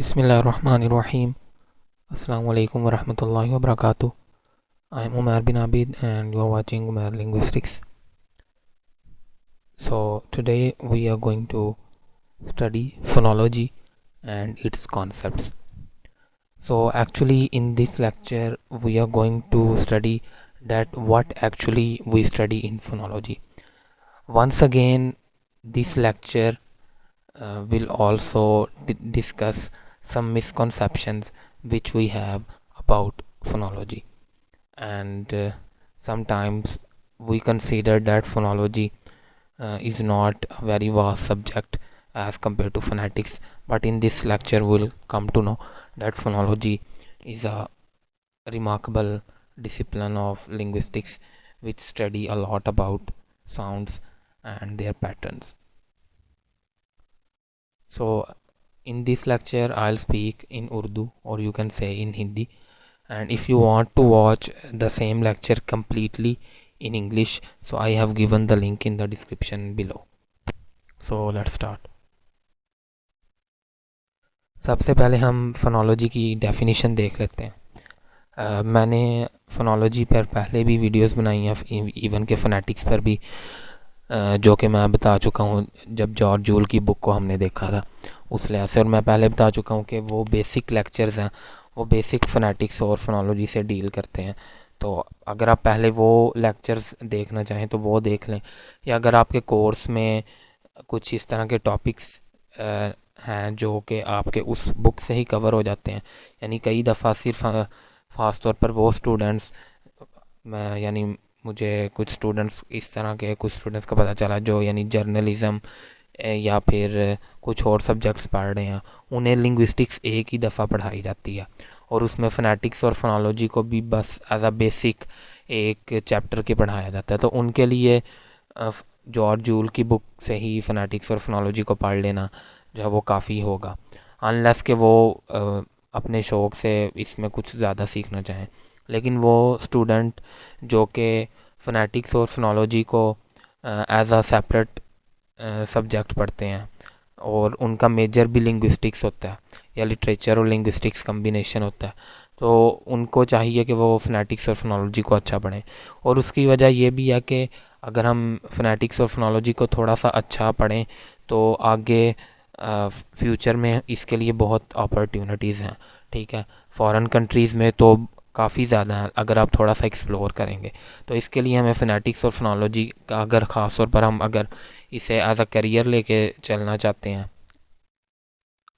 Bismillahirrahmanirrahim. Assalamu alaikum wa rahmatullahi wa barakatuh. I am Umar bin Abid and you are watching Umar Linguistics. So today we are going to study phonology and its concepts. So actually in this lecture we are going to study that what actually we study in phonology. Once again this lecture will also discuss some misconceptions which we have about phonology, and sometimes we consider that phonology is not a very vast subject as compared to phonetics, but in this lecture we'll come to know that phonology is a remarkable discipline of linguistics which study a lot about sounds and their patterns. So in this lecture I'll speak in Urdu, or you can say in Hindi, and if you want to watch the same lecture completely in English, so I have given the link in the description below. So let's start. सबसे पहले हम phonology की definition देख लेते हैं. मैंने phonology पर पहले भी वीडियोस बनाई हैं, इवन के फोनेटिक्स पर भी, जो कि मैं बता चुका हूँ जब जॉर्ज जूल की बुक को हमने देखा था उस लिहाज से, और मैं पहले बता चुका हूँ कि वो बेसिक लेक्चर्स हैं, वो बेसिक फोनेटिक्स और फोनोलॉजी से डील करते हैं. तो अगर आप पहले वो लेक्चर्स देखना चाहें तो वो देख लें, या अगर आपके कोर्स में कुछ इस तरह के टॉपिक्स हैं जो कि आपके उस बुक से ही कवर हो जाते हैं, यानी कई दफ़ा सिर्फ ख़ास तौर पर वो स्टूडेंट्स, मैं यानी मुझे कुछ स्टूडेंट्स इस तरह के कुछ स्टूडेंट्स का पता चला जो यानी जर्नलिज़म या फिर कुछ और सब्जेक्ट्स पढ़ रहे हैं, उन्हें लिंग्विस्टिक्स एक ही दफ़ा पढ़ाई जाती है और उसमें फ़ोनेटिक्स और फोनोलॉजी को भी बस एज अ बेसिक एक चैप्टर के पढ़ाया जाता है. तो उनके लिए जॉर्ज जूल की बुक से ही फ़ोनेटिक्स और फोनोलॉजी को पढ़ लेना जो है वो काफ़ी होगा, अनलेस के वो अपने शौक़ से इसमें कुछ ज़्यादा सीखना चाहें. लेकिन वो स्टूडेंट जो कि फ़ोनेटिक्स और फोनोलॉजी को एज अ सेपरेट सब्जेक्ट पढ़ते हैं और उनका मेजर भी लिंग्विस्टिक्स होता है या लिटरेचर और लिंग्विस्टिक्स कम्बिनेशन होता है, तो उनको चाहिए कि वो फ़ोनेटिक्स और फोनोलॉजी को अच्छा पढ़ें. और उसकी वजह ये भी है कि अगर हम फ़ोनेटिक्स और फोनोलॉजी को थोड़ा सा अच्छा पढ़ें तो आगे फ्यूचर में इसके लिए बहुत अपॉर्चुनिटीज़ हैं. ठीक है, फॉरेन कंट्रीज़ में तो काफ़ी ज़्यादा है अगर आप थोड़ा सा एक्सप्लोर करेंगे. तो इसके लिए हमें फ़ोनेटिक्स और फोनोलॉजी का अगर ख़ास तौर पर हम अगर इसे एज अ करियर लेके चलना चाहते हैं,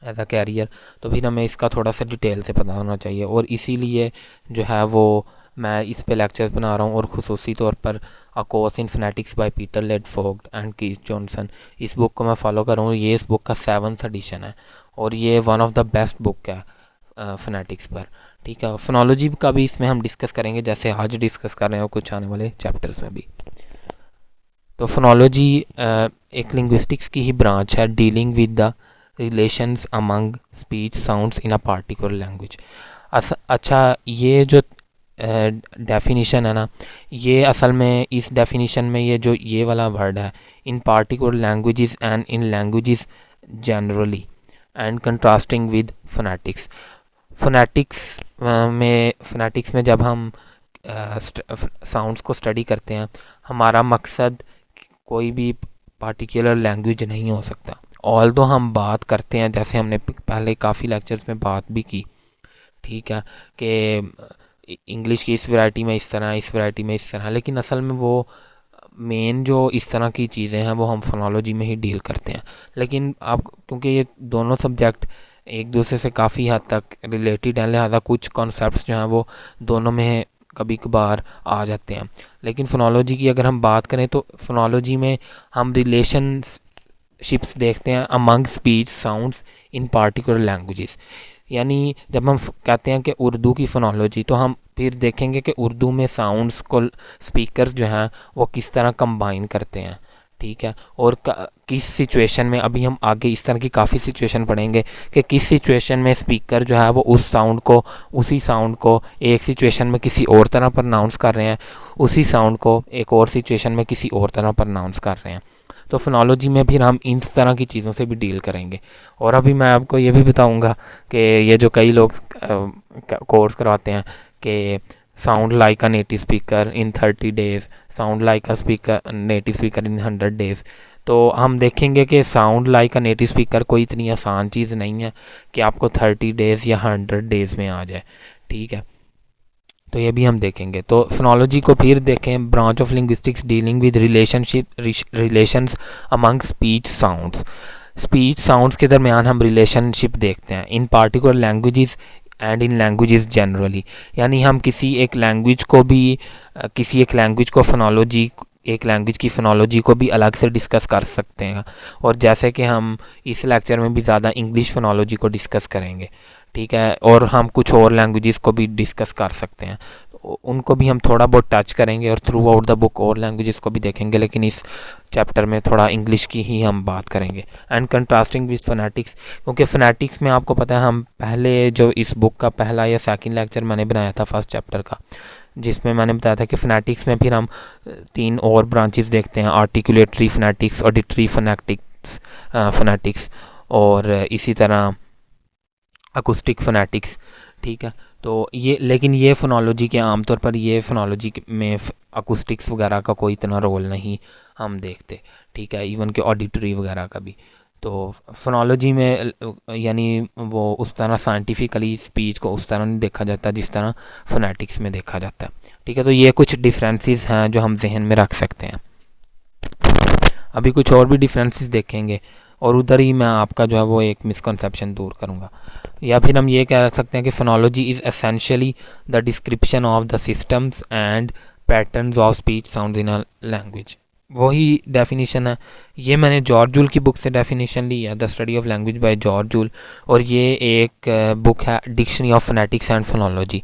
एज अ कैरियर, तो फिर हमें इसका थोड़ा सा डिटेल से पता होना चाहिए. और इसीलिए जो है वो मैं इस पे लेक्चर्स बना रहा हूँ, और ख़ुसूसी तौर पर a course in phonetics by Peter Ladefoged and Keith Johnson, इस बुक को मैं फॉलो कर रहा हूँ. ये इस बुक का 7th एडिशन है और ये one of the best book है फोनेटिक्स पर. ठीक है, फोनोलॉजी का भी इसमें हम डिस्कस करेंगे जैसे आज डिस्कस कर रहे हैं और कुछ आने वाले चैप्टर्स में भी. तो फोनोलॉजी एक लिंग्विस्टिक्स की ही ब्रांच है dealing with the relations among speech sounds in a particular language. अच्छा, ये जो डेफिनेशन है ना, ये असल में इस डेफिनेशन में ये जो ये वाला वर्ड है, इन particular languages and in languages generally and contrasting with phonetics. Phonetics में जब हम साउंड्स को स्टडी करते हैं, हमारा मकसद कोई भी पार्टिकुलर लैंग्वेज नहीं हो सकता. ऑल्दो हम बात करते हैं, जैसे हमने पहले काफ़ी लेक्चर्स में बात भी की, ठीक है, कि इंग्लिश की इस वैरायटी में इस तरह, इस वैरायटी में इस तरह, लेकिन असल में वो मेन जो इस तरह की चीज़ें हैं वो हम फोनोलॉजी में ही डील करते हैं. लेकिन आप क्योंकि ये दोनों सब्जेक्ट एक दूसरे से काफ़ी हद तक रिलेटेड हैं, लिहाजा कुछ कॉन्सेप्ट्स जो हैं वो दोनों में कभी कभार आ जाते हैं. लेकिन फोनोलॉजी की अगर हम बात करें तो फोनोलॉजी में हम रिलेशनशिप्स देखते हैं अमंग स्पीच साउंड्स इन पार्टिकुलर लैंग्वेजेस. यानी जब हम कहते हैं कि उर्दू की फोनोलॉजी, तो हम फिर देखेंगे कि उर्दू में साउंड्स को स्पीकर्स जो हैं वो किस तरह कंबाइन करते हैं. ठीक है, और किस सिचुएशन में, अभी हम आगे इस तरह की काफ़ी सिचुएशन पढ़ेंगे कि किस सिचुएशन में स्पीकर जो है वो उसी साउंड को एक सिचुएशन में किसी और तरह प्रोनाउंस कर रहे हैं, उसी साउंड को एक और सिचुएशन में किसी और तरह प्रोनाउंस कर रहे हैं. तो फोनोलॉजी में फिर हम इन तरह की चीज़ों से भी डील करेंगे। और अभी मैं आपको ये भी बताऊंगा कि ये जो कई लोग कोर्स करवाते हैं कि sound like a native speaker in 30 days, sound like a speaker native speaker in 100 days, तो हम देखेंगे कि sound like a native speaker कोई इतनी आसान चीज़ नहीं है कि आपको 30 डेज़ या 100 डेज़ में आ जाए। ठीक है, तो ये भी हम देखेंगे। तो फोनोलॉजी को फिर देखें, branch of linguistics dealing with relations among speech sounds. Speech sounds के दरमियान हम रिलेशनशिप देखते हैं इन particular languages and in languages generally. यानी हम किसी एक लैंग्वेज को फोनोलॉजी, एक लैंग्वेज की फोनोलॉजी को भी अलग से डिस्कस कर सकते हैं। और जैसे कि हम इस लेक्चर में भी ज़्यादा इंग्लिश फोनोलॉजी को डिस्कस करेंगे, ठीक है, और हम कुछ और लैंग्वेजेस को भी डिस्कस कर सकते हैं, तो उनको भी हम थोड़ा बहुत टच करेंगे और थ्रू आउट द बुक और लैंग्वेजेस को भी देखेंगे, लेकिन इस चैप्टर में थोड़ा इंग्लिश की ही हम बात करेंगे। एंड कंट्रास्टिंग विद फोनेटिक्स, क्योंकि फोनेटिक्स में आपको पता है हम पहले जो इस बुक का पहला या सेकंड लेक्चर मैंने बनाया था फर्स्ट चैप्टर का, जिसमें मैंने बताया था कि फोनेटिक्स में फिर हम 3 और ब्रांचेस देखते हैं, आर्टिकुलेटरी फोनेटिक्स, ऑडिटरी फोनेटिक्स और इसी तरह अकूस्टिक फोनेटिक्स। ठीक है, तो ये, लेकिन ये फोनोलॉजी के आमतौर पर ये फोनोलॉजी में अकूस्टिक्स वगैरह का कोई इतना रोल नहीं हम देखते। ठीक है, इवन के ऑडिटरी वगैरह का भी। तो फोनोलॉजी में यानी वो उस तरह साइंटिफिकली स्पीच को उस तरह नहीं देखा जाता जिस तरह फोनेटिक्स में देखा जाता है। ठीक है, तो ये कुछ डिफरेंसेस हैं जो हम जहन में रख सकते हैं। अभी कुछ और भी डिफरेंसेस देखेंगे और उधर ही मैं आपका जो है वो एक मिसकंसेप्शन दूर करूँगा। या फिर हम ये कह सकते हैं कि phonology is essentially the description of the systems and patterns of speech sounds in a language. वही डेफिनेशन है, ये मैंने जॉर्ज जूल की बुक से डेफिनेशन ली है, the study of language by George joule, और ये एक बुक है dictionary of phonetics and phonology.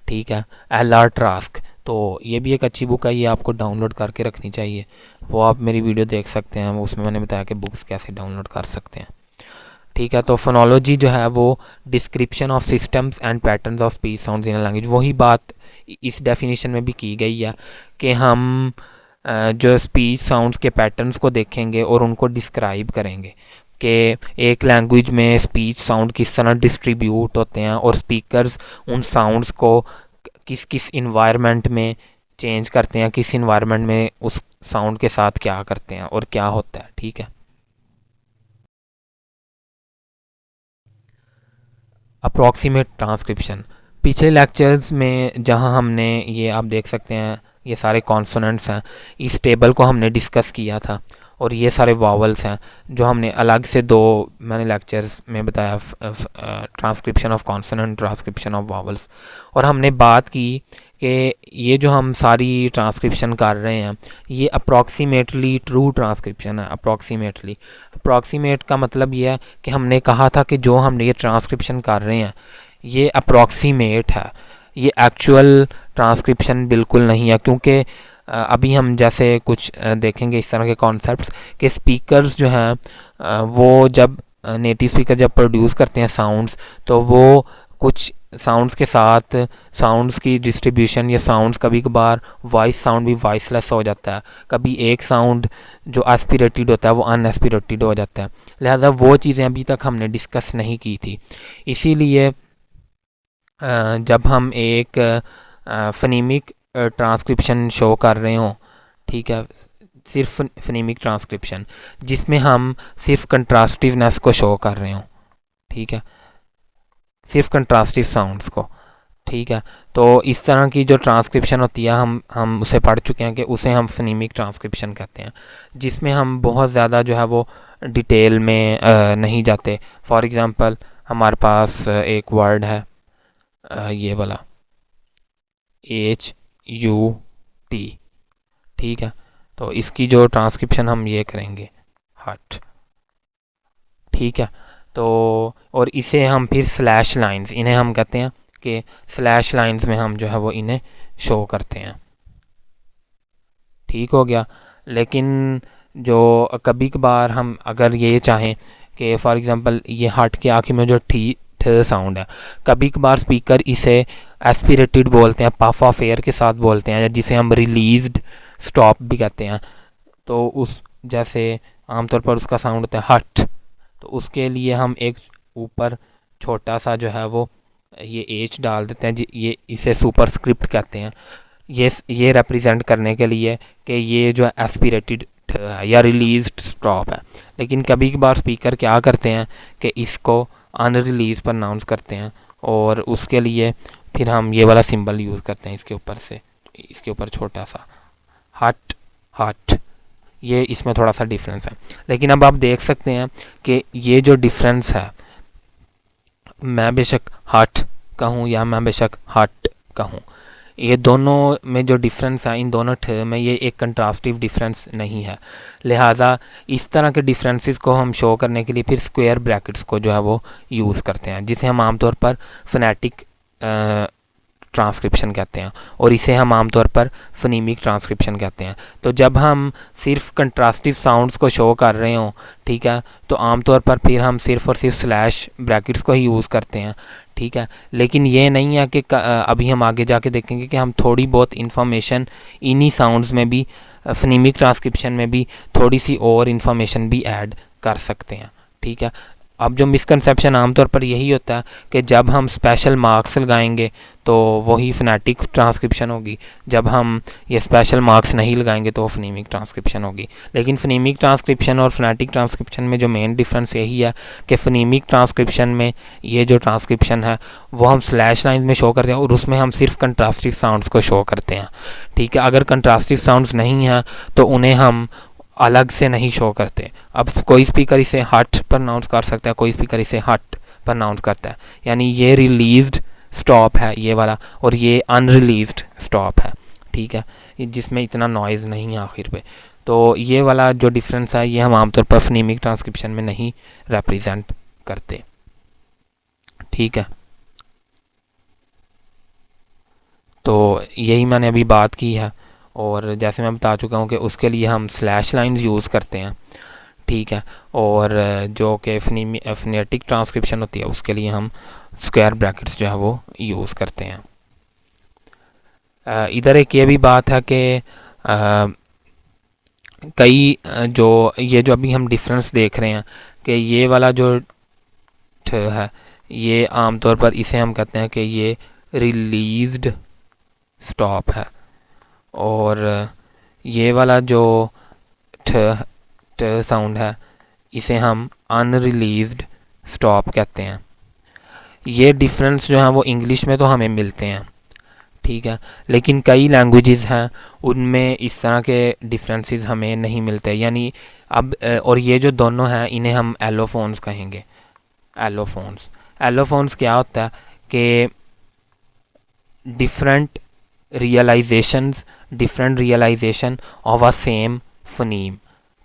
ठीक है, LR ट्रास्क, तो ये भी एक अच्छी बुक है, ये आपको डाउनलोड करके रखनी चाहिए। वो आप मेरी वीडियो देख सकते हैं, उसमें मैंने बताया कि बुक्स कैसे डाउनलोड कर सकते हैं। ठीक है, तो फोनोलॉजी जो है वो description of systems and patterns of speech sounds in language, वही बात इस डेफिनेशन में भी की गई है कि हम जो स्पीच साउंड्स के पैटर्न्स को देखेंगे और उनको डिस्क्राइब करेंगे कि एक लैंग्वेज में स्पीच साउंड किस तरह डिस्ट्रीब्यूट होते हैं और स्पीकर्स उन साउंड्स को किस किस इन्वायरमेंट में चेंज करते हैं, किस इन्वायरमेंट में उस साउंड के साथ क्या करते हैं और क्या होता है। ठीक है, अप्रॉक्सीमेट ट्रांसक्रिप्शन, पिछले लेक्चर्स में जहां हमने ये आप देख सकते हैं ये सारे कॉन्सोनेंट्स हैं, इस टेबल को हमने डिस्कस किया था, और ये सारे वावल्स हैं जो हमने अलग से 2 मैंने लेक्चर्स में बताया, transcription of consonant, transcription of vowels. और हमने बात की कि ये जो हम सारी ट्रांसक्रिप्शन कर रहे हैं ये अप्रॉक्सीमेटली ट्रू ट्रांसक्रिप्शन है। अप्रॉक्सीमेट का मतलब ये है कि हमने कहा था कि जो हम ये ट्रांसक्रिप्शन कर रहे हैं ये अप्रॉक्सीमेट है, ये एक्चुअल ट्रांसक्रिप्शन बिल्कुल नहीं है, क्योंकि अभी हम जैसे कुछ देखेंगे इस तरह के कॉन्सेप्ट्स कि स्पीकर्स जो हैं वो जब नेटिव स्पीकर जब प्रोड्यूस करते हैं साउंड्स, तो वो कुछ साउंड्स के साथ साउंड्स की डिस्ट्रीब्यूशन या साउंड्स कभी कभार वॉइस साउंड भी वॉइसलेस हो जाता है, कभी एक साउंड जो एस्पिरेटेड होता है वो अनएस्पिरेटेड हो जाता है। लिहाजा वो चीज़ें अभी तक हमने डिस्कस नहीं की थी। इसीलिए जब हम एक फनीमिक ट्रांसक्रिप्शन शो कर रहे हों, ठीक है, सिर्फ फनीमिक ट्रांसक्रिप्शन जिसमें हम सिर्फ कंट्रास्टिवनेस को शो कर रहे हों, ठीक है, सिर्फ कंट्रास्टिव साउंड्स को, ठीक है, तो इस तरह की जो ट्रांसक्रिप्शन होती है हम उसे पढ़ चुके हैं कि उसे हम फनीमिक ट्रांसक्रिप्शन कहते हैं, जिसमें हम बहुत ज़्यादा जो है वो डिटेल में नहीं जाते। फॉर एग्ज़ाम्पल हमारे पास एक वर्ड है ये वाला HUT, ठीक है, तो इसकी जो ट्रांसक्रिप्शन हम ये करेंगे हट, ठीक है, तो और इसे हम फिर स्लैश लाइंस, इन्हें हम कहते हैं कि स्लैश लाइंस में हम जो है वो इन्हें शो करते हैं। ठीक हो गया। लेकिन जो कभी कभार हम अगर ये चाहें कि फॉर एग्ज़ाम्पल ये हट के आखिर में जो ठी साउंड है, कभी कभार स्पीकर इसे एस्पिरेटेड बोलते हैं, पफ ऑफ एयर के साथ बोलते हैं, जिसे हम रिलीज्ड स्टॉप भी कहते हैं, तो जैसे आमतौर पर उसका साउंड होता है हट, तो उसके लिए हम एक ऊपर छोटा सा जो है वो ये एच डाल देते हैं, ये इसे सुपरस्क्रिप्ट कहते हैं। ये रिप्रेजेंट करने के लिए कि ये जो एस्पिरेटेड है या रिलीज्ड स्टॉप है। लेकिन कभी कभार स्पीकर क्या करते हैं कि इसको अनरिलीज प्रोनाउंस करते हैं, और उसके लिए फिर हम ये वाला सिंबल यूज़ करते हैं इसके ऊपर से, इसके ऊपर छोटा सा हट हट। ये इसमें थोड़ा सा डिफरेंस है। लेकिन अब आप देख सकते हैं कि ये जो डिफरेंस है, मैं बेशक हट कहूँ या मैं बेशक हट कहूँ, ये दोनों में जो डिफरेंस है इन दोनों ठ में, ये एक कंट्रास्टिव डिफरेंस नहीं है। लिहाजा इस तरह के डिफरेंसेस को हम शो करने के लिए फिर स्क्वायर ब्रैकेट्स को जो है वो यूज़ करते हैं, जिसे हम आमतौर पर फोनेटिक ट्रांसक्रिप्शन कहते हैं, और इसे हम आमतौर पर फनीमिक ट्रांसक्रिप्शन कहते हैं। तो जब हम सिर्फ कंट्रास्टिव साउंड्स को शो कर रहे हों, ठीक है, तो आमतौर पर फिर हम सिर्फ और सिर्फ स्लैश ब्रैकेट्स को ही यूज़ करते हैं, ठीक है। लेकिन ये नहीं है कि अभी हम आगे जाके देखेंगे कि हम थोड़ी बहुत इंफॉर्मेशन इन्हीं साउंड्स में भी, फनीमिक ट्रांसक्रिप्शन में भी थोड़ी सी और इंफॉर्मेशन भी ऐड कर सकते हैं, ठीक है। अब जो मिसकंसेप्शन आमतौर पर यही होता है कि जब हम स्पेशल मार्क्स लगाएंगे तो वही फोनेटिक ट्रांसक्रिप्शन होगी, जब हम ये स्पेशल मार्क्स नहीं लगाएंगे तो वो फनीमिक ट्रांसक्रिप्शन होगी। लेकिन फनीमिक ट्रांसक्रिप्शन और फोनेटिक ट्रांसक्रिप्शन में जो मेन डिफरेंस यही है कि फनीमिक ट्रांसक्रिप्शन में ये जो ट्रांसक्रिप्शन है वो हम स्लैश लाइन में शो करते हैं, और उसमें हम सिर्फ कंट्रास्टिव साउंड्स को शो करते हैं, ठीक है। अगर कंट्रास्टिव साउंड्स नहीं हैं तो उन्हें हम अलग से नहीं शो करते। अब कोई स्पीकर इसे हट प्रोनाउंस कर सकता है, कोई स्पीकर इसे हट प्रोनाउंस करता है, यानी ये रिलीज्ड स्टॉप है ये वाला, और ये अनरिलीज्ड स्टॉप है, ठीक है, जिसमें इतना नॉइज़ नहीं है आखिर पे। तो ये वाला जो डिफरेंस है ये हम आमतौर पर फनीमिक ट्रांसक्रिप्शन में नहीं रिप्रेजेंट करते, ठीक है। तो यही मैंने अभी बात की है, और जैसे मैं बता चुका हूँ कि उसके लिए हम स्लैश लाइंस यूज़ करते हैं, ठीक है, और जो कि फोनेटिक ट्रांसक्रिप्शन होती है उसके लिए हम स्क्वायर ब्रैकेट्स जो है वो यूज़ करते हैं। इधर एक ये भी बात है कि कई जो अभी हम डिफरेंस देख रहे हैं कि ये वाला जो ठ है ये आमतौर पर इसे हम कहते हैं कि ये रिलीज्ड स्टॉप है, और ये वाला जो ठ साउंड है इसे हम अनरिलीज्ड स्टॉप कहते हैं। ये डिफरेंस जो है वो इंग्लिश में तो हमें मिलते हैं, ठीक है, लेकिन कई लैंग्वेजेस हैं उनमें इस तरह के डिफरेंसेस हमें नहीं मिलते। यानी अब और ये जो दोनों हैं इन्हें हम एलोफोन्स कहेंगे। एलोफोन्स क्या होता है कि different realisation of a same phoneme,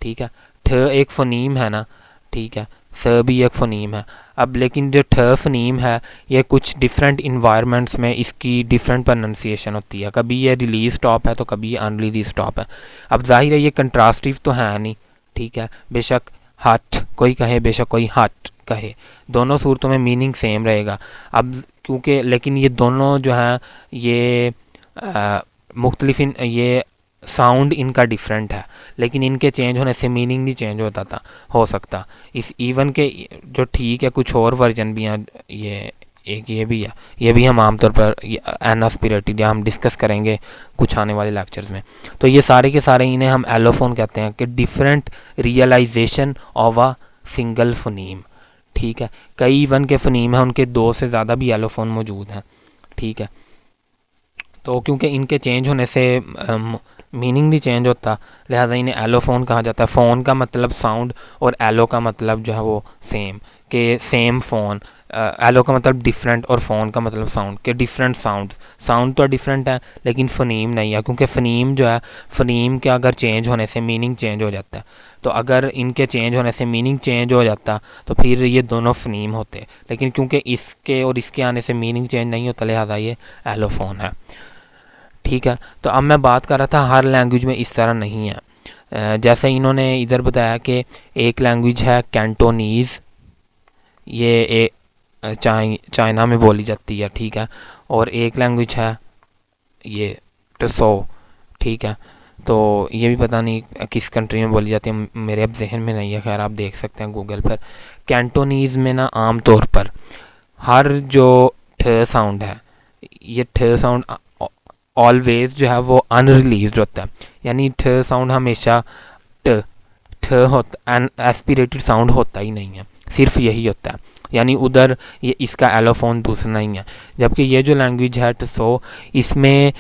ठीक है। ठ एक फोनीम है ना, ठीक है, स भी एक फोनीम है। अब लेकिन जो ठ फोनीम है ये कुछ डिफरेंट इन्वायरमेंट्स में इसकी डिफरेंट प्रोनाउंसिएशन होती है, कभी ये रिलीज स्टॉप है तो कभी ये अनरिलीज स्टॉप है। अब जाहिर है ये कंट्रास्टिव तो है नहीं, ठीक है, बेशक हट कोई कहे बेशक कोई हट कहे, दोनों सूरतों में मीनिंग सेम रहेगा। अब क्योंकि लेकिन ये दोनों जो है ये मुख्तलिफ ये साउंड इनका डिफरेंट है, लेकिन इनके चेंज होने से मीनिंग नहीं चेंज हो सकता। इस इवन के जो ठीक है कुछ और वर्जन भी हैं, ये एक ये भी है, ये भी हम आमतौर पर एनास्पिरेटेड या हम डिस्कस करेंगे कुछ आने वाले लेक्चर्स में। तो ये सारे के सारे इन्हें हम एलोफोन कहते हैं कि different realisation of a single phoneme, ठीक है। कई इवन के फोनीम हैं उनके 2 से ज़्यादा भी एलोफोन मौजूद हैं, ठीक है। तो क्योंकि इनके चेंज होने से मीनिंग नहीं चेंज होता, लिहाजा इन्हें एलोफोन कहा जाता है। फ़ोन का मतलब साउंड और एलो का मतलब जो है वो सेम, के सेम फ़ोन। एलो का मतलब डिफरेंट और फ़ोन का मतलब साउंड, के डिफरेंट साउंड तो डिफरेंट है लेकिन फ़नीम नहीं है, क्योंकि फ़नीम जो है फ़नीम के अगर चेंज होने से मीनिंग चेंज हो जाता है। तो अगर इनके चेंज होने से मीनिंग चेंज हो जाता तो फिर ये दोनों फ़नीम होते, लेकिन क्योंकि इसके और इसके आने से मीनिंग चेंज नहीं होता लिहाजा ये एलोफोन है, ठीक है। तो अब मैं बात कर रहा था हर लैंग्वेज में इस तरह नहीं है। जैसे इन्होंने इधर बताया कि एक लैंग्वेज है कैंटोनीज़, ये चाइना में बोली जाती है, ठीक है, और एक लैंग्वेज है ये टसो, ठीक है। तो ये भी पता नहीं किस कंट्री में बोली जाती है, मेरे अब जहन में नहीं है, खैर आप देख सकते हैं गूगल पर। कैंटोनीज़ में ना आम तौर पर हर जो ठ साउंड है, ये ठ साउंड ऑलवेज जो है वो अनरिलीज्ड होता है, यानी ठ साउंड हमेशा ट ठ होता, एन एस्पिरेटेड साउंड होता ही नहीं है, सिर्फ यही होता है, यानी उधर ये इसका एलोफोन दूसरा नहीं है। जबकि ये जो लैंग्वेज है टसो, इसमें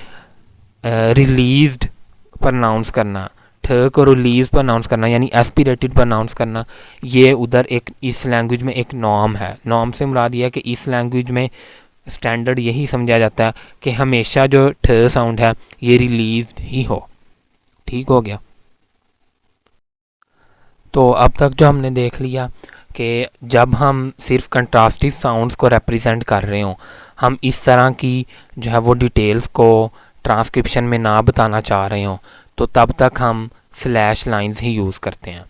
रिलीज्ड प्रनाउंस करना, ठ को रिलीज प्रनाउंस करना यानी एस्पिरेटेड प्रनाउंस करना, ये उधर एक इस लैंग्वेज में एक नॉर्म है। नॉर्म से मुराद ये है कि इस लैंग्वेज में स्टैंडर्ड यही समझा जाता है कि हमेशा जो ठ साउंड है ये रिलीज्ड ही हो। ठीक हो गया। तो अब तक जो हमने देख लिया कि जब हम सिर्फ कंट्रास्टिव साउंड्स को रिप्रेजेंट कर रहे हों, हम इस तरह की जो है वो डिटेल्स को ट्रांसक्रिप्शन में ना बताना चाह रहे हों, तो तब तक हम स्लैश लाइंस ही यूज़ करते हैं।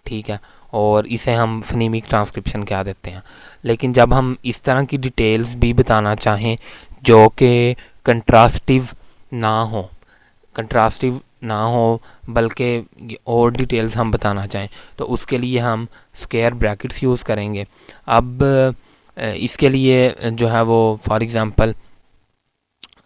ठीक है, और इसे हम फनीमिक ट्रांसक्रिप्शन कह देते हैं। लेकिन जब हम इस तरह की डिटेल्स भी बताना चाहें जो कि कंट्रास्टिव ना हो बल्कि और डिटेल्स हम बताना चाहें, तो उसके लिए हम स्क्वायर ब्रैकेट्स यूज़ करेंगे। अब इसके लिए जो है वो फॉर एग्ज़ाम्पल,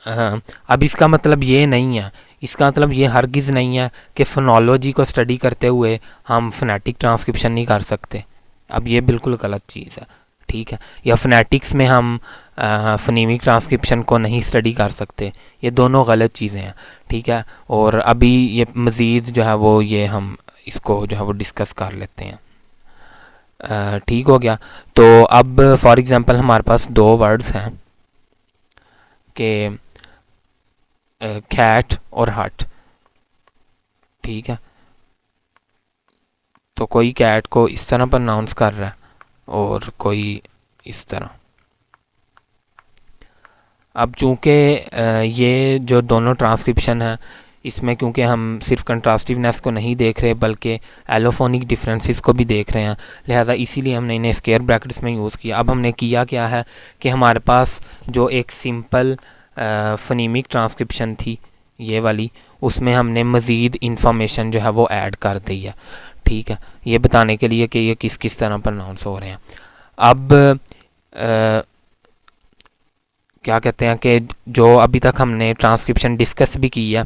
अब इसका मतलब ये नहीं है, इसका मतलब ये हरगिज़ नहीं है कि फोनोलॉजी को स्टडी करते हुए हम फोनेटिक ट्रांसक्रिप्शन नहीं कर सकते। अब ये बिल्कुल गलत चीज़ है। ठीक है, या फोनेटिक्स में हम फोनीमिक ट्रांसक्रिप्शन को नहीं स्टडी कर सकते, ये दोनों गलत चीज़ें हैं। ठीक है, और अभी ये मज़ीद जो है वो ये हम इसको जो है वो डिस्कस कर लेते हैं। ठीक हो गया। तो अब फॉर एग्ज़ाम्पल हमारे पास दो वर्ड्स हैं कि कैट और हट। ठीक है, तो कोई कैट को इस तरह प्रोनाउंस कर रहा है और कोई इस तरह। अब चूँकि ये जो दोनों ट्रांसक्रिप्शन है, इसमें क्योंकि हम सिर्फ कंट्रास्टिवनेस को नहीं देख रहे बल्कि एलोफोनिक डिफरेंसेस को भी देख रहे हैं, लिहाजा इसीलिए हमने इन्हें स्क्वायर ब्रैकेट्स में यूज़ किया। अब हमने किया क्या है कि हमारे पास जो एक सिंपल फनीमिक ट्रांसक्रिप्शन थी ये वाली, उसमें हमने मज़ीद इंफॉर्मेशन जो है वो ऐड कर दी है। ठीक है, ये बताने के लिए कि ये किस किस तरह प्रोनाउंस हो रहे हैं। अब क्या कहते हैं कि जो अभी तक हमने ट्रांसक्रिप्शन डिस्कस भी की है,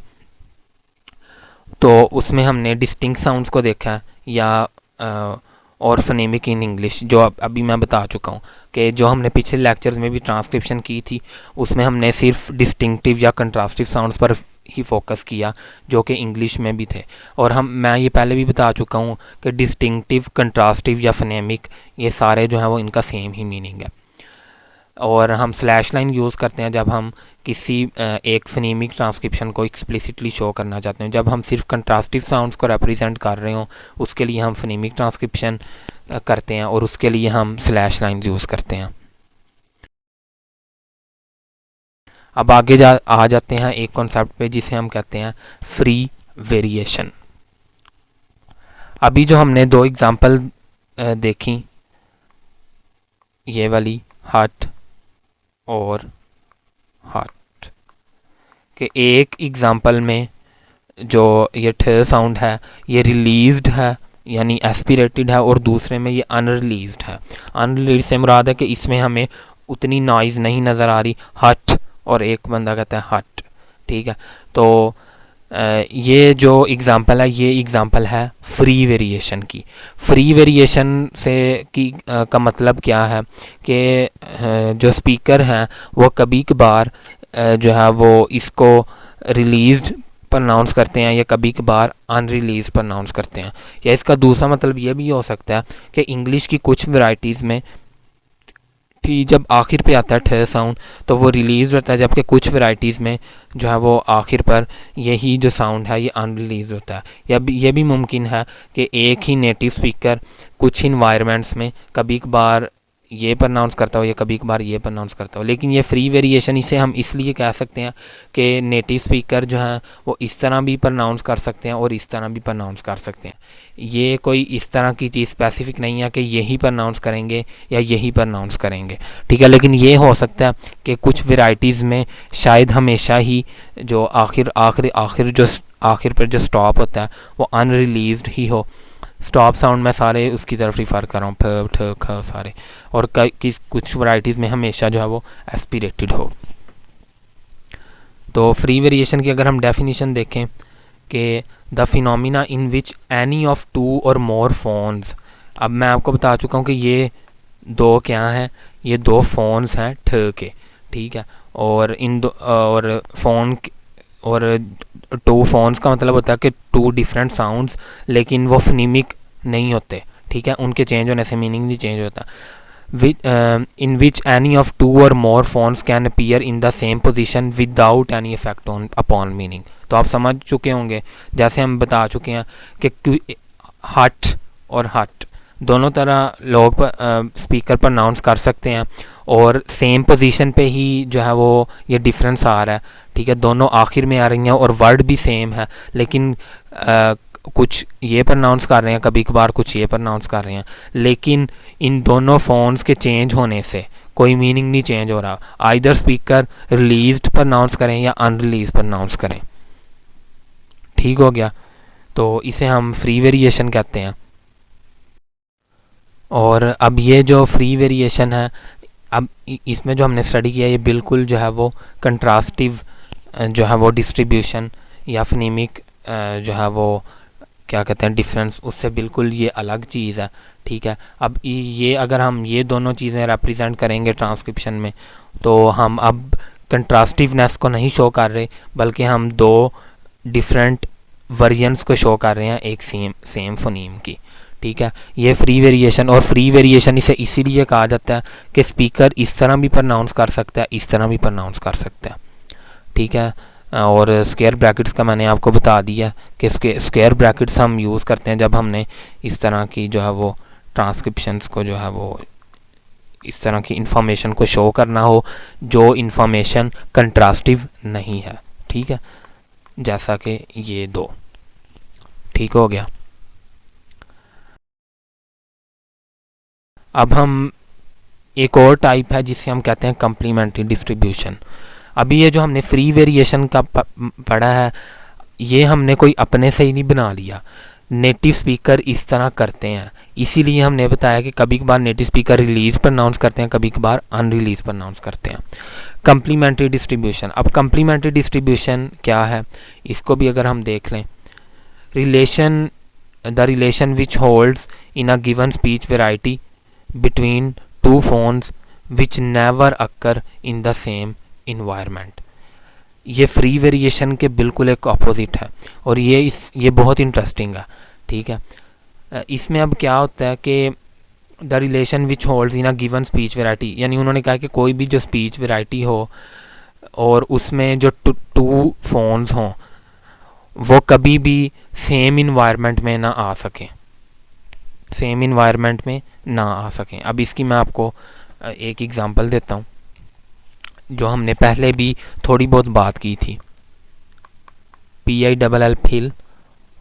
तो उसमें हमने डिस्टिंक्ट साउंड्स को देखा है या और फनेमिक इन इंग्लिश, जो अभी मैं बता चुका हूँ कि जो हमने पिछले लेक्चर्स में भी ट्रांसक्रिप्शन की थी उसमें हमने सिर्फ डिस्टिंक्टिव या कंट्रास्टिव साउंड्स पर ही फोकस किया जो कि इंग्लिश में भी थे। और मैं ये पहले भी बता चुका हूँ कि डिस्टिंक्टिव, कंट्रास्टिव या फनेमिक, ये सारे जो हैं वो इनका सेम ही मीनिंग है। और हम स्लैश लाइन यूज़ करते हैं जब हम किसी एक फनीमिक ट्रांसक्रिप्शन को एक्सप्लिसिटली शो करना चाहते हैं। जब हम सिर्फ कंट्रास्टिव साउंड्स को रिप्रेजेंट कर रहे हों उसके लिए हम फनीमिक ट्रांसक्रिप्शन करते हैं और उसके लिए हम स्लैश लाइन यूज़ करते हैं। अब आगे आ जाते हैं एक कॉन्सेप्ट पे जिसे हम कहते हैं फ्री वेरिएशन। अभी जो हमने दो एग्जांपल देखी, ये वाली हट और हट, के एक एग्जांपल में जो ये ठ साउंड है ये रिलीज्ड है यानी एस्पिरेटेड है, और दूसरे में ये अनरिलीज्ड है। अनरिलीज्ड से मुराद है कि इसमें हमें उतनी नॉइज़ नहीं नज़र आ रही, हट, और एक बंदा कहता है हट। ठीक है, तो ये जो एग्ज़ाम्पल है ये एग्ज़ाम्पल है फ्री वेरिएशन की। फ्री वेरिएशन से का मतलब क्या है कि जो स्पीकर हैं वो कभी कभार जो है वो इसको रिलीज्ड प्रनाउंस करते हैं या कभी कभार अनरिलीज प्रनाउंस करते हैं। या इसका दूसरा मतलब ये भी हो सकता है कि इंग्लिश की कुछ वैरायटीज़ में ठीक जब आखिर पे आता है ठ साउंड तो वो रिलीज होता है, जबकि कुछ वैरायटीज़ में जो है वो आखिर पर यही जो साउंड है ये अनरिलीज होता है। या ये भी मुमकिन है कि एक ही नेटिव स्पीकर कुछ इन्वायरमेंट्स में कभी कभार ये प्रोनाउंस करता हो या कभी कभार ये प्रोनाउंस करता हो, लेकिन ये फ्री वेरिएशन इसे हम इसलिए कह सकते हैं कि नेटिव स्पीकर जो हैं वो इस तरह भी प्रोनाउंस कर सकते हैं और इस तरह भी प्रोनाउंस कर सकते हैं। ये कोई इस तरह की चीज़ स्पेसिफिक नहीं है कि यही प्रोनाउंस करेंगे या यही प्रोनाउंस करेंगे, ठीक है। लेकिन ये हो सकता है कि कुछ वेराइटीज़ में शायद हमेशा ही जो आखिर पर जो स्टॉप होता है वो अनरिलीज्ड ही हो। स्टॉप साउंड मैं सारे उसकी तरफ रिफ़र कर रहा हूँ, फ ठ ख सारे, और कुछ वैराइटीज़ में हमेशा जो है वो एस्पिरेटेड हो। तो फ्री वेरिएशन की अगर हम डेफिनेशन देखें कि the phenomena in which any of two और मोर फोन्स, अब मैं आपको बता चुका हूँ कि ये दो क्या हैं, ये दो फोन्स हैं ठ के, ठीक है। और इन दो और फ़ोन और टू फोन्स का मतलब होता है कि टू डिफरेंट साउंड्स, लेकिन वो फनीमिक नहीं होते, ठीक है। उनके चेंज होने से मीनिंग नहीं चेंज होता। In which any of two और more phones can appear in the same position without any effect on upon meaning. तो आप समझ चुके होंगे, जैसे हम बता चुके हैं कि हट और हट दोनों तरह लोग स्पीकर पर अनाउंस कर सकते हैं और सेम पोजीशन पे ही जो है वो ये डिफरेंस आ रहा है, ठीक है। दोनों आखिर में आ रही हैं और वर्ड भी सेम है, लेकिन कुछ ये प्रोनाउंस कर रहे हैं कभी कभार, कुछ ये प्रोनाउंस कर रहे हैं, लेकिन इन दोनों फोन्स के चेंज होने से कोई मीनिंग नहीं चेंज हो रहा। आइदर स्पीकर रिलीज्ड प्रोनाउंस करें या अनरिलीज प्रोनाउंस करें, ठीक हो गया। तो इसे हम फ्री वेरिएशन कहते हैं। और अब ये जो फ्री वेरिएशन है, अब इसमें जो हमने स्टडी किया ये बिल्कुल जो है वो कंट्रास्टिव जो है वो डिस्ट्रीब्यूशन या फनीमिक जो है वो क्या कहते हैं डिफरेंस, उससे बिल्कुल ये अलग चीज़ है, ठीक है। अब ये अगर हम ये दोनों चीज़ें रिप्रेजेंट करेंगे ट्रांसक्रिप्शन में, तो हम अब कंट्रास्टिवनेस को नहीं शो कर रहे, बल्कि हम दो डिफरेंट वर्जन्स को शो कर रहे हैं एक सेम फोनीम की, ठीक है। ये फ्री वेरिएशन, और फ्री वेरिएशन इसे इसीलिए कहा जाता है कि स्पीकर इस तरह भी प्रोनाउंस कर सकता है, इस तरह भी प्रोनाउंस कर सकता है, ठीक है। और स्क्वायर ब्रैकेट्स का मैंने आपको बता दिया कि स्क्वायर ब्रैकेट्स हम यूज़ करते हैं जब हमने इस तरह की जो है वो ट्रांसक्रिप्शंस को जो है वो इस तरह की इंफॉर्मेशन को शो करना हो जो इंफॉर्मेशन कंट्रास्टिव नहीं है, ठीक है, जैसा कि ये दो, ठीक हो गया। अब हम एक और टाइप है जिसे हम कहते हैं कम्प्लीमेंट्री डिस्ट्रीब्यूशन। अभी ये जो हमने फ्री वेरिएशन का पढ़ा है, ये हमने कोई अपने से ही नहीं बना लिया, नेटिव स्पीकर इस तरह करते हैं, इसीलिए हमने बताया कि कभी कभार नेटिव स्पीकर रिलीज प्रोनाउंस करते हैं, कभी कभार अनरिलीज प्रोनाउंस करते हैं। कम्प्लीमेंट्री डिस्ट्रीब्यूशन, अब कम्प्लीमेंट्री डिस्ट्रीब्यूशन क्या है, इसको भी अगर हम देख लें, the relation which holds in a given speech variety between two phones which never occur in the same environment। ये फ्री वेरिएशन के बिल्कुल एक ऑपोजिट है, और ये बहुत इंटरेस्टिंग है, ठीक है। इसमें अब क्या होता है कि the relation which holds in a given speech variety, यानी उन्होंने कहा कि कोई भी जो स्पीच वेराइटी हो और उसमें जो टू फोन्स हों वो कभी भी सेम इन्वायरमेंट में ना आ सकें, सेम इन्वायरमेंट में ना आ सकें। अब इसकी मैं आपको एक एग्जांपल देता हूँ जो हमने पहले भी थोड़ी बहुत बात की थी। PILL फिल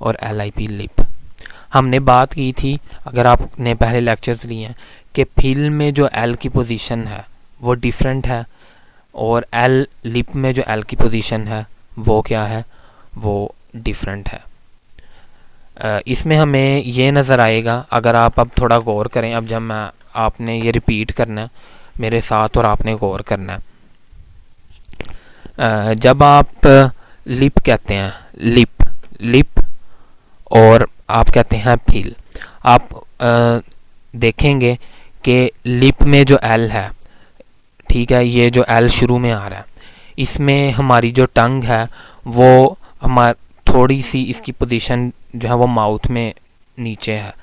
और LIP लिप, हमने बात की थी, अगर आपने पहले लेक्चर्स लिए हैं, कि फिल में जो L की पोजीशन है वो डिफरेंट है और लिप में जो L की पोजीशन है वो क्या है, वो डिफरेंट है। इसमें हमें ये नज़र आएगा, अगर आप अब थोड़ा गौर करें, अब जब आपने ये रिपीट करना है मेरे साथ और आपने गौर करना है। जब आप लिप कहते हैं, लिप और आप कहते हैं फिल, आप देखेंगे कि लिप में जो L है, ठीक है, ये जो L शुरू में आ रहा है, इसमें हमारी जो टंग है वो थोड़ी सी इसकी पोजीशन जो है वो माउथ में नीचे है,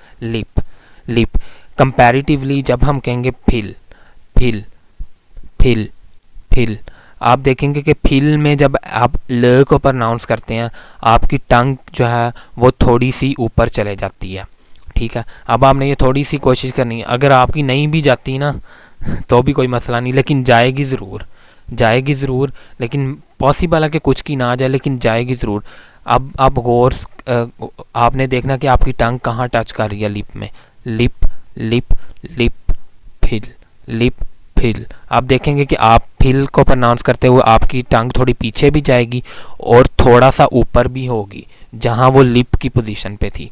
लिप कंपैरेटिवली जब हम कहेंगे फिल, आप देखेंगे कि फिल में जब आप ल को प्रोनाउंस करते हैं आपकी टंग जो है वो थोड़ी सी ऊपर चले जाती है, ठीक है। अब आपने ये थोड़ी सी कोशिश करनी है, अगर आपकी नहीं भी जाती ना तो भी कोई मसला नहीं, लेकिन जाएगी ज़रूर, जाएगी ज़रूर, लेकिन पॉसिबल है कि कुछ की ना जाए, लेकिन जाएगी ज़रूर। अब आप गौर आपने देखना कि आपकी टंग कहाँ टच कर रही है लिप में, lip lip lip fill, lip fill. आप देखेंगे कि आप फिल को प्रोनाउंस करते हुए आपकी टंग थोड़ी पीछे भी जाएगी और थोड़ा सा ऊपर भी होगी जहाँ वो लिप की पोजीशन पे थी।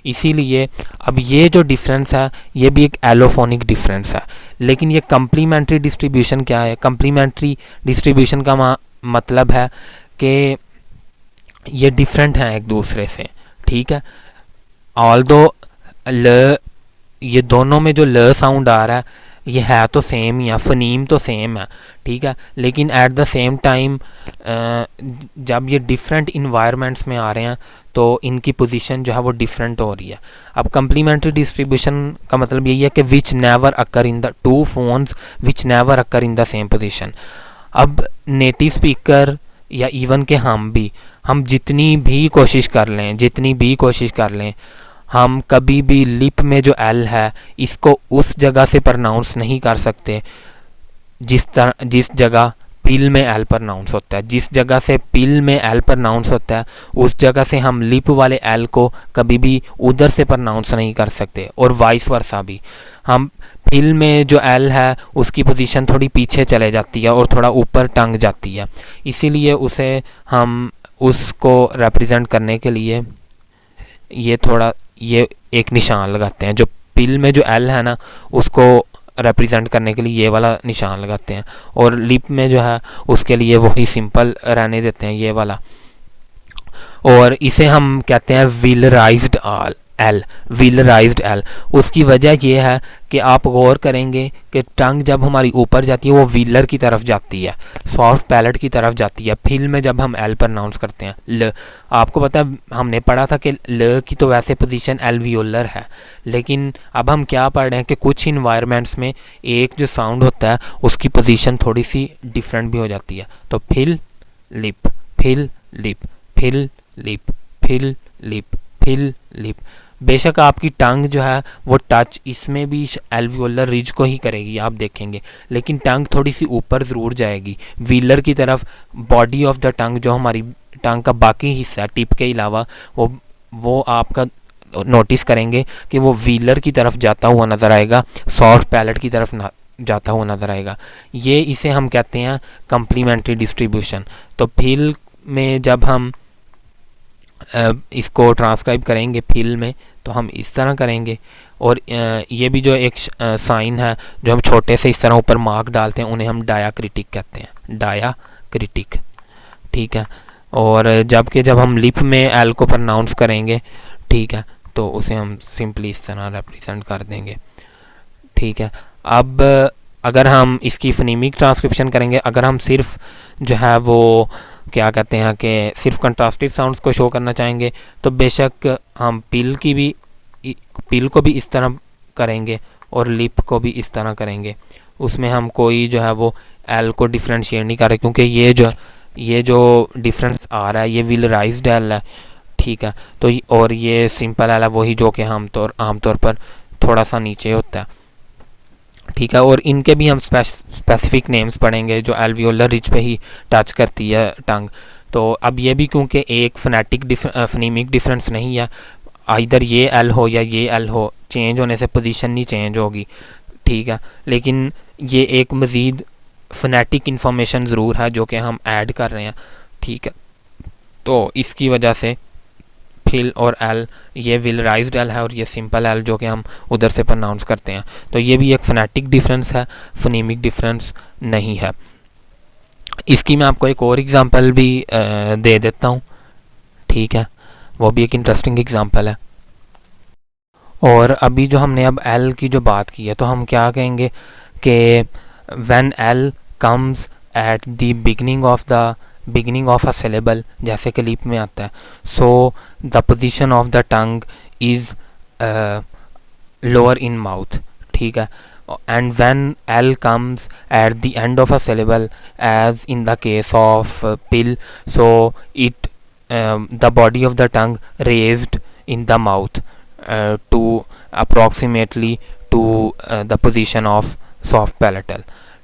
इसीलिए अब ये जो डिफरेंस है ये भी एक एलोफोनिक डिफरेंस है। लेकिन ये कम्प्लीमेंट्री डिस्ट्रीब्यूशन क्या है? कम्प्लीमेंट्री डिस्ट्रीब्यूशन का मतलब है कि ये डिफरेंट हैं एक दूसरे से, ठीक है। ऑल्दो ल, ये दोनों में जो ल साउंड आ रहा है ये है तो सेम ही है, फनीम तो सेम है, ठीक है। लेकिन एट द सेम टाइम जब ये डिफरेंट इन्वायरमेंट्स में आ रहे हैं तो इनकी पोजीशन जो है वो डिफरेंट हो रही है। अब कम्प्लीमेंट्री डिस्ट्रीब्यूशन का मतलब यही है कि which never occur in the two phones which never occur in the same position. अब नेटिव स्पीकर या इवन के हम जितनी भी कोशिश कर लें हम कभी भी लिप में जो एल है इसको उस जगह से प्रनाउंस नहीं कर सकते जिस जगह पिल में एल प्रनाउंस होता है। जिस जगह से पिल में एल प्रनाउंस होता है उस जगह से हम लिप वाले एल को कभी भी उधर से प्रनाउंस नहीं कर सकते, और वाइस वर्सा भी। हम पिल में जो एल है उसकी पोजीशन थोड़ी पीछे चले जाती है और थोड़ा ऊपर टंग जाती है, इसीलिए उसे हम उसको रिप्रेजेंट करने के लिए ये एक निशान लगाते हैं। जो पिल में जो एल है ना उसको रिप्रेजेंट करने के लिए ये वाला निशान लगाते हैं, और लिप में जो है उसके लिए वही सिंपल रहने देते हैं ये वाला। और इसे हम कहते हैं व्हीलराइज्ड एल, व्हीलराइज्ड एल। उसकी वजह यह है कि आप गौर करेंगे कि टंग जब हमारी ऊपर जाती है वो व्हीलर की तरफ जाती है, सॉफ्ट पैलेट की तरफ जाती है। फिल में जब हम एल प्रनाउंस करते हैं ल, आपको पता है हमने पढ़ा था कि ल की तो वैसे पोजीशन एल्वियोलर है, लेकिन अब हम क्या पढ़ रहे हैं कि कुछ इन्वायरमेंट्स में एक जो साउंड होता है उसकी पोजीशन थोड़ी सी डिफरेंट भी हो जाती है। तो fill lip, fill lip, fill lip, fill lip, fill lip. बेशक आपकी टंग जो है वो टच इसमें भी एल्वियोलर रिज को ही करेगी आप देखेंगे, लेकिन टंग थोड़ी सी ऊपर ज़रूर जाएगी व्हीलर की तरफ। बॉडी ऑफ द टंग जो हमारी टंग का बाकी हिस्सा टिप के अलावा वो आपका नोटिस करेंगे कि वो व्हीलर की तरफ जाता हुआ नज़र आएगा, सॉफ्ट पैलेट की तरफ जाता हुआ नज़र आएगा। ये इसे हम कहते हैं कम्प्लीमेंट्री डिस्ट्रीब्यूशन। तो फिल में जब हम इसको ट्रांसक्राइब करेंगे फिल में तो हम इस तरह करेंगे, और ये भी जो एक साइन है जो हम छोटे से इस तरह ऊपर मार्क डालते हैं उन्हें हम डायाक्रिटिक कहते हैं, डायाक्रिटिक, ठीक है। और जब हम लिप में एल को प्रोनाउंस करेंगे, ठीक है, तो उसे हम सिंपली इस तरह रिप्रेजेंट कर देंगे, ठीक है। अब अगर हम इसकी फनीमिक ट्रांसक्रिप्शन करेंगे, अगर हम सिर्फ जो है वो क्या कहते हैं कि सिर्फ कंट्रास्टिव साउंड्स को शो करना चाहेंगे तो बेशक हम पिल को भी इस तरह करेंगे और लिप को भी इस तरह करेंगे। उसमें हम कोई जो है वो एल को डिफ्रेंशिएट नहीं कर रहे, क्योंकि ये जो डिफरेंस आ रहा है ये व्हीलराइज्ड एल है, ठीक है। तो और ये सिंपल एल है वही जो कि आमतौर पर थोड़ा सा नीचे होता है, ठीक है। और इनके भी हम स्पेसिफिक नेम्स पढ़ेंगे जो एल्वियोलर रिज पे ही टच करती है टंग। तो अब ये भी क्योंकि एक फनीमिक डिफरेंस नहीं है, इधर ये एल हो या ये एल हो, चेंज होने से पोजीशन नहीं चेंज होगी, ठीक है। लेकिन ये एक मज़ीद फनेटिक इन्फॉर्मेशन ज़रूर है जो कि हम ऐड कर रहे हैं, ठीक है। तो इसकी वजह से फिल और एल ये व्हीलराइज्ड एल है और ये सिंपल एल जो कि हम उधर से प्रोनाउंस करते हैं। तो ये भी एक फनेटिक डिफरेंस है, फनीमिक डिफरेंस नहीं है। इसकी मैं आपको एक और एग्जांपल भी दे देता हूँ, ठीक है, वो भी एक इंटरेस्टिंग एग्जांपल है। और अभी जो हमने अब एल की जो बात की है तो हम क्या कहेंगे कि when L comes at the beginning of a syllable, जैसे कि लिप में आता है, so the position of the tongue is lower in mouth, ठीक है। and when L comes at the end of a syllable, as in the case of pill, so the body of the tongue raised in the mouth to approximately to the position of soft palatal,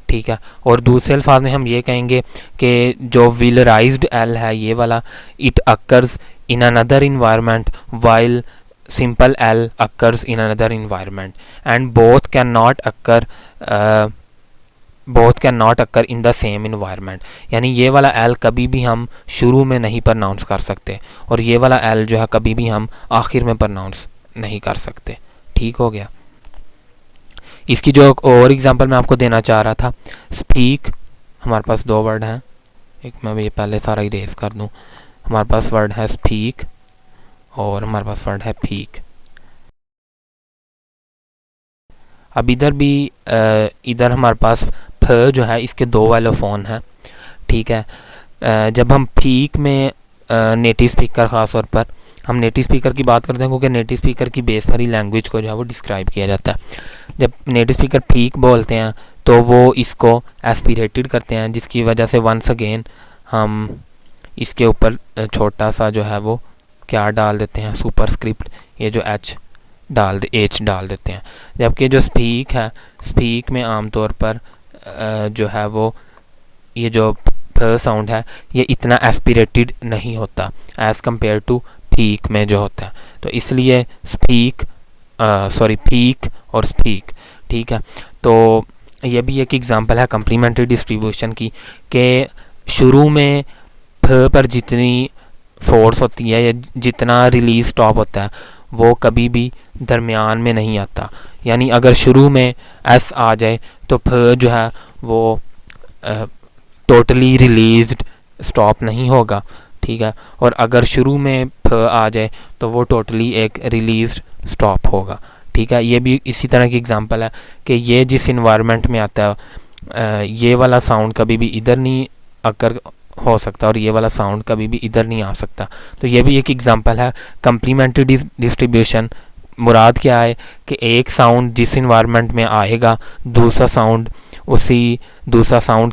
ठीक है। और दूसरे अल्फाज में हम ये कहेंगे कि जो विलराइज्ड एल है ये वाला, it occurs in another environment while simple L occurs in another environment and both cannot occur in the same environment। यानी ये वाला L कभी भी हम शुरू में नहीं प्रोनाउंस कर सकते और ये वाला L जो है कभी भी हम आखिर में प्रोनाउंस नहीं कर सकते, ठीक हो गया। इसकी जो और एग्जांपल मैं आपको देना चाह रहा था, स्पीक, हमारे पास दो वर्ड हैं, एक मैं ये पहले सारा इरेज कर दूं। हमारे पास वर्ड है स्पीक और हमारे पास वर्ड है पीक। अब इधर हमारे पास फ जो है इसके दो एलोफोन है, ठीक है। जब हम पीक में नेटिव स्पीकर, ख़ास तौर पर हम नेटिव स्पीकर की बात करते हैं क्योंकि नेटिव स्पीकर की बेस पर ही लैंग्वेज को जो है वो डिस्क्राइब किया जाता है। जब नेटिव स्पीकर पीक बोलते हैं तो वो इसको एस्पिरेटेड करते हैं, जिसकी वजह से वंस अगेन हम इसके ऊपर छोटा सा जो है वो क्या डाल देते हैं, सुपरस्क्रिप्ट, ये जो एच डाल देते हैं। जबकि जो स्पीक है, स्पीक में आमतौर पर जो है वो ये जो फ साउंड है ये इतना एस्पिरेटेड नहीं होता एज़ कम्पेयर टू पीक में जो होता है। तो इसलिए पीक और स्पीक, ठीक है। तो ये भी एक एग्जांपल है कम्प्लीमेंट्री डिस्ट्रीब्यूशन की, कि शुरू में फ पर जितनी फोर्स होती है या जितना रिलीज स्टॉप होता है वो कभी भी दरमियान में नहीं आता। यानी अगर शुरू में एस आ जाए तो फ जो है वो टोटली रिलीज्ड स्टॉप नहीं होगा, ठीक है। और अगर शुरू में फ आ जाए तो वो टोटली एक रिलीज्ड स्टॉप होगा, ठीक है। ये भी इसी तरह की एग्जांपल है कि ये जिस इन्वायरमेंट में आता है ये वाला साउंड कभी भी इधर नहीं अकर हो सकता और ये वाला साउंड कभी भी इधर नहीं आ सकता। तो ये भी एक एग्जांपल है कम्प्लीमेंट्री डिस्ट्रीब्यूशन। मुराद क्या है कि एक साउंड जिस इन्वायरमेंट में आएगा दूसरा साउंड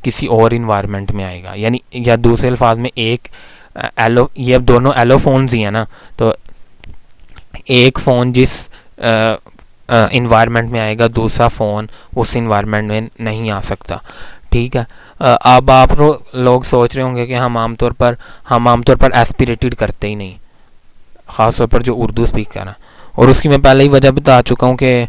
किसी और इन्वायरमेंट में आएगा। यानी या दूसरे अल्फाज में एक ये दोनों एलोफोन्स ही है ना, तो एक फ़ोन जिस इन्वायरमेंट में आएगा दूसरा फ़ोन उस इन्वायरमेंट में नहीं आ सकता, ठीक है। अब आप लोग सोच रहे होंगे कि हम आमतौर पर एस्पिरेटेड करते ही नहीं, ख़ासतौर पर जो उर्दू स्पीकर हैं। और उसकी मैं पहले ही वजह बता चुका हूँ कि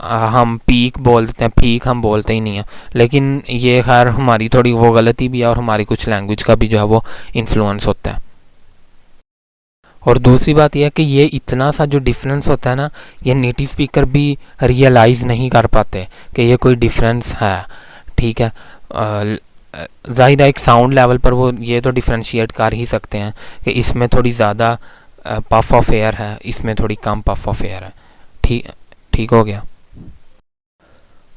हम पीक बोलते हैं, पीक हम बोलते ही नहीं हैं। लेकिन ये खैर हमारी थोड़ी वो गलती भी है और हमारी कुछ लैंग्वेज का भी जो है वो इन्फ्लुएंस होता है। और दूसरी बात यह है कि ये इतना सा जो डिफरेंस होता है ना, ये नेटिव स्पीकर भी रियलाइज़ नहीं कर पाते कि ये कोई डिफरेंस है, ठीक है। ज़ाहिर है एक साउंड लेवल पर वो ये तो डिफ्रेंशिएट कर ही सकते हैं कि इसमें थोड़ी ज़्यादा पफ ऑफ एयर है, इसमें थोड़ी कम पफ ऑफ एयर है, ठीक हो गया।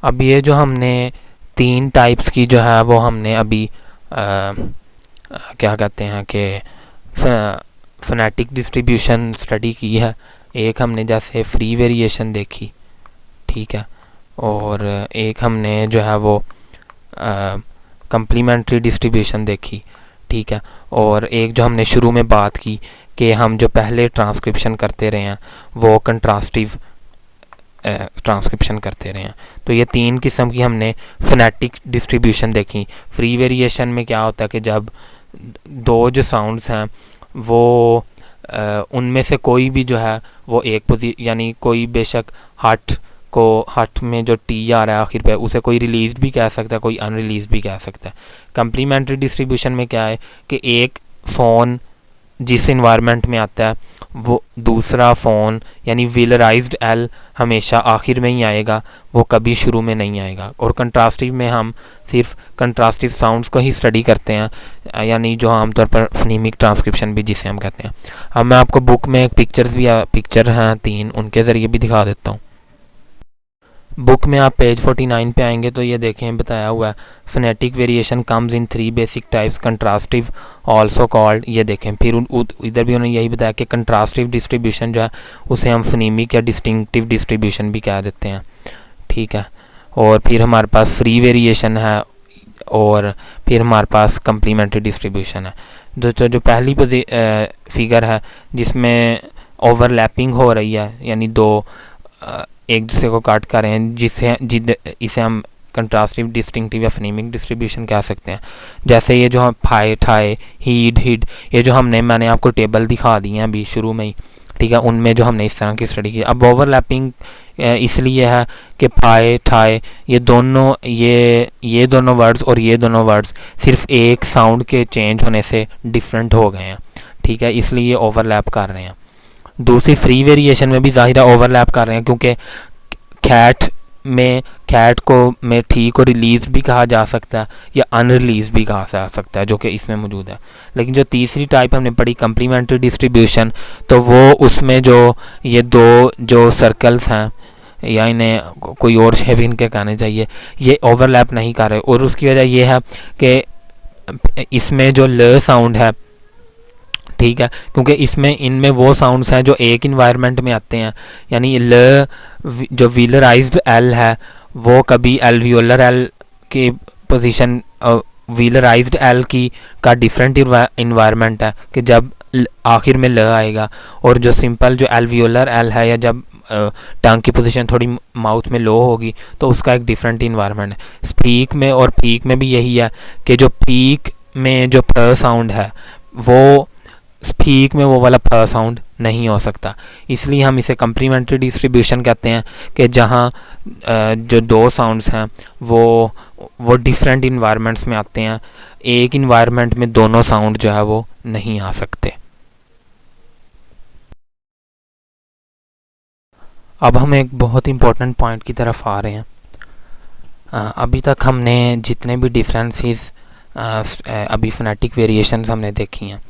अब ये जो हमने 3 टाइप्स की जो है वो हमने अभी क्या कहते हैं कि फोनेटिक डिस्ट्रीब्यूशन स्टडी की है। एक हमने जैसे फ्री वेरिएशन देखी, ठीक है, और एक हमने जो है वो कम्प्लीमेंट्री डिस्ट्रीब्यूशन देखी, ठीक है। और एक जो हमने शुरू में बात की कि हम जो पहले ट्रांसक्रिप्शन करते रहे हैं वो कंट्रास्टिव ट्रांसक्रिप्शन करते रहे हैं। तो ये 3 किस्म की हमने फोनेटिक डिस्ट्रीब्यूशन देखी। फ्री वेरिएशन में क्या होता है कि जब दो जो साउंड्स हैं वो उनमें से कोई भी जो है वो यानी कोई बेशक हट में जो टी आ रहा है आखिर पे उसे कोई रिलीज भी कह सकता है, कोई अनरिलीज भी कह सकता है। कम्प्लीमेंट्री डिस्ट्रीब्यूशन में क्या है कि एक फ़ोन जिस इन्वायरमेंट में आता है वो दूसरा फ़ोन यानी विलराइज्ड एल हमेशा आखिर में ही आएगा, वो कभी शुरू में नहीं आएगा। और कंट्रास्टिव में हम सिर्फ कंट्रास्टिव साउंड्स को ही स्टडी करते हैं, यानी जो आमतौर पर फनीमिक ट्रांसक्रिप्शन भी जिसे हम कहते हैं। अब मैं आपको बुक में पिक्चर हैं 3, उनके ज़रिए भी दिखा देता हूँ। बुक में आप पेज 49 पे आएंगे तो ये देखें बताया हुआ है phonetic variation comes in 3 basic types, contrastive also called. ये देखें फिर इधर भी उन्होंने यही बताया कि कंट्रास्टिव डिस्ट्रीब्यूशन जो है उसे हम फनीमिक या डिस्टिंक्टिव डिस्ट्रीब्यूशन भी कह देते हैं, ठीक है। और फिर हमारे पास फ्री वेरिएशन है और फिर हमारे पास कम्प्लीमेंट्री डिस्ट्रीब्यूशन है। जो पहली फिगर है जिसमें ओवरलैपिंग हो रही है, यानी दो एक दूसरे को काट कर रहे हैं, इसे हम कंट्रास्टिव डिस्टिंक्टिव या फनीमिक डिस्ट्रीब्यूशन कह सकते हैं। जैसे ये जो हम फाए ठाए हीड हिड, ये जो मैंने आपको टेबल दिखा दी हैं अभी शुरू में ही, ठीक है, उनमें जो हमने इस तरह की स्टडी की। अब ओवरलैपिंग इसलिए है कि फाए ठाए ये दोनों वर्ड्स और ये दोनों वर्ड्स सिर्फ एक साउंड के चेंज होने से डिफरेंट हो गए हैं, ठीक है, इसलिए ये ओवरलैप कर रहे हैं। दूसरी फ्री वेरिएशन में भी ज़ाहिर ओवरलैप कर रहे हैं, क्योंकि कैट में ठीक को रिलीज भी कहा जा सकता है या अनरिलीज भी कहा जा सकता है, जो कि इसमें मौजूद है। लेकिन जो तीसरी टाइप हमने पढ़ी कंप्लीमेंट्री डिस्ट्रीब्यूशन, तो वो उसमें जो ये दो जो सर्कल्स हैं, या इन्हें कोई और शेप इनके कहने चाहिए, ये ओवरलैप नहीं कर रहे। और उसकी वजह यह है कि इसमें जो ल साउंड है, ठीक है, क्योंकि इनमें वो साउंड्स हैं जो एक इन्वायरमेंट में आते हैं, यानी ल जो व्हीलराइज्ड एल है वो कभी एल्वियोलर एल की पोजीशन, व्हीलराइज्ड एल की का डिफरेंट इन्वायरमेंट है कि जब आखिर में ल आएगा, और जो सिंपल जो एल्वियोलर एल है, या जब टंग की पोजीशन थोड़ी माउथ में लो होगी तो उसका एक डिफरेंट इन्वायरमेंट है। स्पीक में और पीक में भी यही है कि जो पीक में जो प साउंड है वो स्पीक में वो वाला प साउंड नहीं हो सकता, इसलिए हम इसे कंप्लीमेंट्री डिस्ट्रीब्यूशन कहते हैं कि जहाँ जो दो साउंड्स हैं वो डिफरेंट इन्वायरमेंट्स में आते हैं, एक इन्वायरमेंट में दोनों साउंड जो है वो नहीं आ सकते। अब हम एक बहुत इंपॉर्टेंट पॉइंट की तरफ आ रहे हैं। अभी तक हमने जितने भी डिफरेंसेस अभी फोनेटिक वेरिएशंस हमने देखी हैं,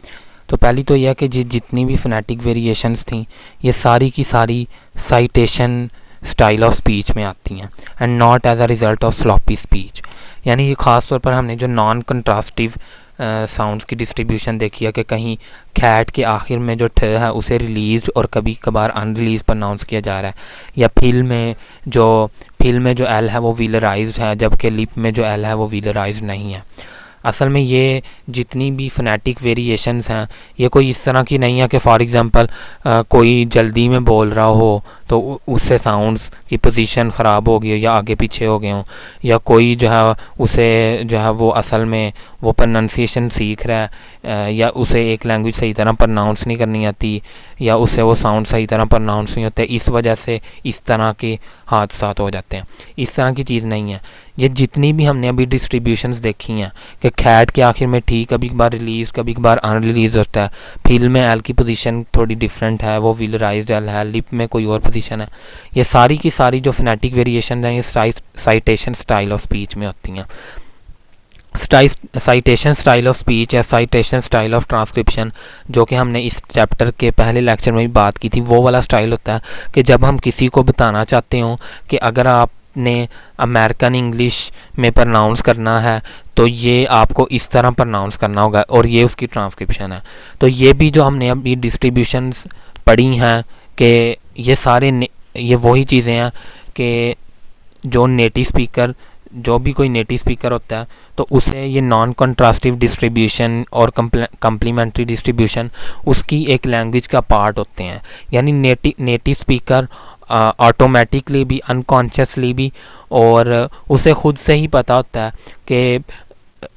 तो पहली तो यह कि जितनी भी फोनेटिक वेरिएशंस थी ये सारी की सारी साइटेशन स्टाइल ऑफ स्पीच में आती हैं and not as a result of sloppy speech. यानी ये ख़ास तौर पर हमने जो नॉन कंट्रास्टिव साउंड्स की डिस्ट्रीब्यूशन देखी है कि कहीं खैट के आखिर में जो ठ है उसे रिलीज और कभी कभार अनरिलीज प्रोनाउंस किया जा रहा है, या फिल में जो एल है वो व्हीलराइज्ड है जबकि लिप में जो एल है वो व्हीलराइज्ड नहीं है। असल में ये जितनी भी फोनेटिक वेरिएशंस हैं ये कोई इस तरह की नहीं है कि फॉर एग्ज़ाम्पल कोई जल्दी में बोल रहा हो तो उससे साउंड्स की पोजीशन ख़राब हो गई हो या आगे पीछे हो गए हों, या कोई जो है उसे जो है वो असल में वो प्रोनाउंसिएशन सीख रहा है या उसे एक लैंग्वेज सही तरह प्रोनाउंस नहीं करनी आती या उससे वो साउंड सही तरह प्रोनाउंस नहीं होते, इस वजह से इस तरह के हादसा हो जाते हैं। इस तरह की चीज़ नहीं है। ये जितनी भी हमने अभी डिस्ट्रीब्यूशंस देखी हैं कि खैट के आखिर में ठीक कभी कभार रिलीज कभी कभार अनरिलीज होता है, फिल में एल की पोजीशन थोड़ी डिफरेंट है, वो व्हीलराइज्ड एल है, लिप में कोई और पोजीशन है, ये सारी की सारी जो फोनेटिक वेरिएशन हैं ये साइटेशन स्टाइल ऑफ स्पीच में होती हैं। साइटेशन स्टाइल ऑफ स्पीच या साइटेशन स्टाइल ऑफ ट्रांसक्रिप्शन, जो कि हमने इस चैप्टर के पहले लेक्चर में भी बात की थी, वो वाला स्टाइल होता है कि जब हम किसी को बताना चाहते हो कि अगर आपने अमेरिकन इंग्लिश में प्रोनाउंस करना है तो ये आपको इस तरह प्रोनाउंस करना होगा और ये उसकी ट्रांसक्रिप्शन है। तो ये भी जो हमने अभी डिस्ट्रीब्यूशंस पढ़ी हैं कि ये वही चीज़ें हैं कि जो भी कोई नेटिव स्पीकर होता है तो उसे ये नॉन कंट्रास्टिव डिस्ट्रीब्यूशन और कम्प्लीमेंट्री डिस्ट्रीब्यूशन उसकी एक लैंग्वेज का पार्ट होते हैं। यानी नेटिव स्पीकर ऑटोमेटिकली भी अनकॉन्शियसली भी और उसे खुद से ही पता होता है कि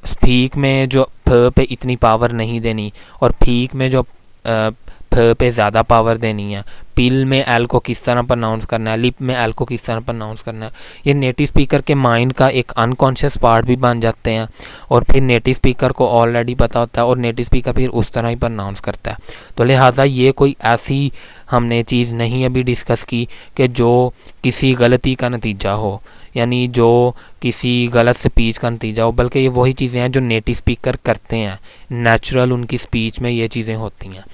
स्पीक में जो फ पे इतनी पावर नहीं देनी और फीक में जो फ पे ज़्यादा पावर देनी है, पिल में एल को किस तरह प्रोनाउंस करना है, लिप में एल को किस तरह प्रोनाउंस करना है, ये नेटिव स्पीकर के माइंड का एक अनकॉन्शियस पार्ट भी बन जाते हैं और फिर नेटिव स्पीकर को ऑलरेडी पता होता है और नेटिव स्पीकर फिर उस तरह ही प्रोनाउंस करता है। तो लिहाजा ये कोई ऐसी हमने चीज़ नहीं अभी डिस्कस की कि जो किसी गलती का नतीजा हो, यानी जो किसी गलत स्पीच का नतीजा हो, बल्कि ये वही चीज़ें हैं जो नेटिव स्पीकर करते हैं, नेचुरल उनकी स्पीच में ये चीज़ें होती हैं।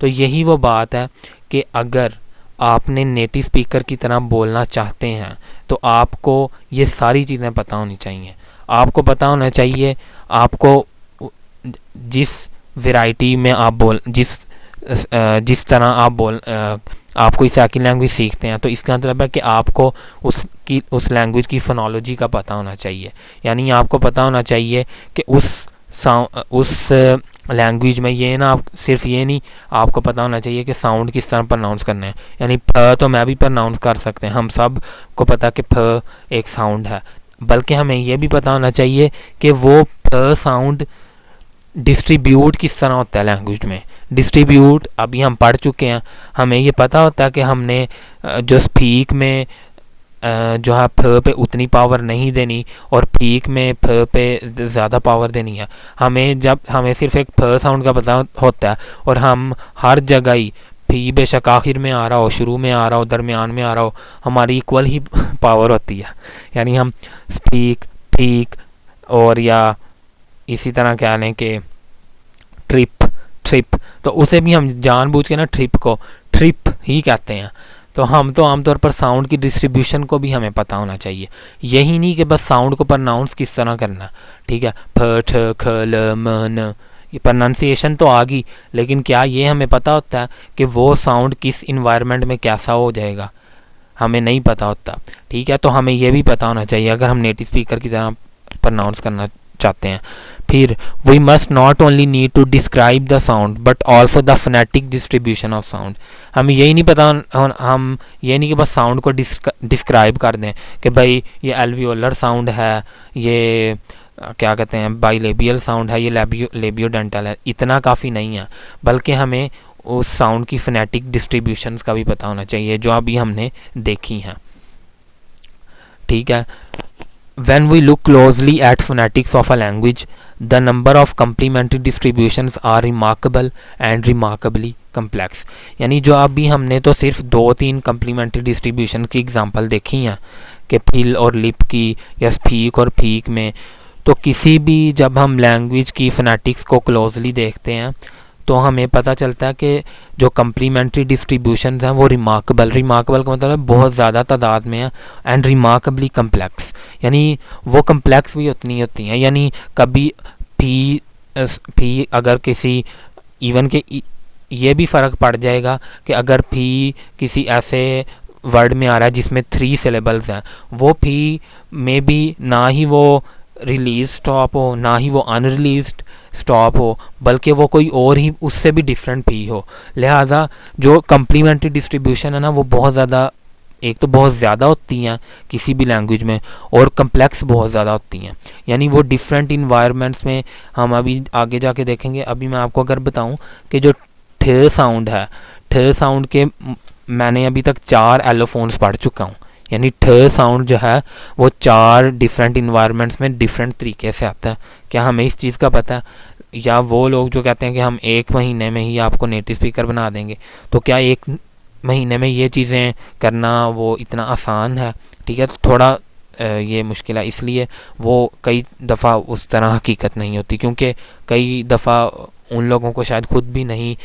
तो यही वो बात है कि अगर आपने नेटिव स्पीकर की तरह बोलना चाहते हैं तो आपको ये सारी चीज़ें पता होनी चाहिए। आपको पता होना चाहिए आपको जिस वैरायटी में आप जिस तरह आप कोई सेकंड लैंग्वेज सीखते हैं तो इसका मतलब है कि आपको उस लैंग्वेज की फोनोलॉजी का पता होना चाहिए। यानी आपको पता होना चाहिए कि उस लैंग्वेज में ये ना, आप सिर्फ ये नहीं, आपको पता होना चाहिए कि साउंड किस तरह प्रोनाउंस करना है। यानी फ तो मैं भी प्रोनाउंस कर सकते हैं, हम सब को पता कि फ एक साउंड है, बल्कि हमें ये भी पता होना चाहिए कि वो फ साउंड डिस्ट्रीब्यूट किस तरह होता है लैंग्वेज में। डिस्ट्रीब्यूट अभी हम पढ़ चुके हैं, हमें ये पता होता है कि हमने जो स्पीक में जो है फ पे उतनी पावर नहीं देनी और पीक में फ पे ज़्यादा पावर देनी है। हमें सिर्फ एक फ साउंड का पता होता है और हम हर जगह ही फी बेशक आखिर में आ रहा हो, शुरू में आ रहा हो, दरमियान में आ रहा हो, हमारी इक्वल ही पावर होती है। यानी हम स्पीक, पीक और या इसी तरह कह लें कि ट्रिप, तो उसे भी हम जानबूझ के ना ट्रिप को ट्रिप ही कहते हैं। तो हम तो आमतौर पर साउंड की डिस्ट्रीब्यूशन को भी हमें पता होना चाहिए, यही नहीं कि बस साउंड को प्रोनाउंस किस तरह करना। ठीक है, फ ठ ख ल म न, ये प्रोनाउंसिएशन तो आ गई, लेकिन क्या ये हमें पता होता है कि वो साउंड किस इन्वायरमेंट में कैसा हो जाएगा, हमें नहीं पता होता। ठीक है, तो हमें ये भी पता होना चाहिए अगर हम नेटिव स्पीकर की तरह प्रोनाउंस करना चाहते हैं। फिर we must not only need to describe the sound but also the phonetic distribution of sound. हमें यही नहीं पता, हम ये नहीं कि बस साउंड को डिस्क्राइब कर दें कि भाई ये एल्वियोलर साउंड है, ये क्या कहते हैं बाइलेबियल साउंड है, ये लेबियोडेंटल है, इतना काफ़ी नहीं है, बल्कि हमें उस साउंड की फोनेटिक डिस्ट्रीब्यूशंस का भी पता होना चाहिए जो अभी हमने देखी हैं। ठीक है, when we look closely at phonetics of a language, the number of complementary distributions are remarkable and remarkably complex। यानी जो अभी हमने तो सिर्फ 2-3 complementary distribution की एग्जांपल देखी हैं कि फिल और लिप की या स्पीक और फीक में, तो किसी भी जब हम लैंग्वेज की फोनेटिक्स को क्लोजली देखते हैं तो हमें पता चलता है कि जो कम्प्लीमेंट्री डिस्ट्रीब्यूशंस हैं वो रिमार्केबल का मतलब है बहुत ज़्यादा तादाद में है, एंड रिमार्केबली कम्प्लेक्स, यानी वो कम्प्लेक्स भी उतनी होती हैं। यानी कभी फी अगर किसी इवन के ये भी फ़र्क पड़ जाएगा कि अगर फी किसी ऐसे वर्ड में आ रहा है जिसमें 3 सिलेबल्स हैं, वो फी में भी ना ही वो रिलीज स्टॉप हो, ना ही वो अनरिलीज स्टॉप हो, बल्कि वो कोई और ही उससे भी डिफरेंट फी हो। लिहाजा जो कम्प्लीमेंट्री डिस्ट्रीब्यूशन है ना, वो बहुत ज़्यादा, एक तो बहुत ज़्यादा होती हैं किसी भी लैंग्वेज में, और कम्प्लेक्स बहुत ज़्यादा होती हैं। यानी वो डिफरेंट इन्वायरमेंट्स में हम अभी आगे जाके देखेंगे। अभी मैं आपको अगर बताऊं कि जो ठ साउंड है, ठ साउंड के मैंने अभी तक 4 एलोफोन्स पढ़ चुका हूँ। यानी ठ साउंड जो है वो 4 डिफरेंट इन्वायरमेंट्स में डिफरेंट तरीके से आता है। क्या हमें इस चीज़ का पता है? या वो लोग जो कहते हैं कि हम 1 महीने में ही आपको नेटिव स्पीकर बना देंगे, तो क्या 1 महीने में ये चीज़ें करना वो इतना आसान है? ठीक है, तो थोड़ा ये मुश्किल है, इसलिए वो कई दफ़ा उस तरह हकीकत नहीं होती, क्योंकि कई दफ़ा उन लोगों को शायद खुद भी नहीं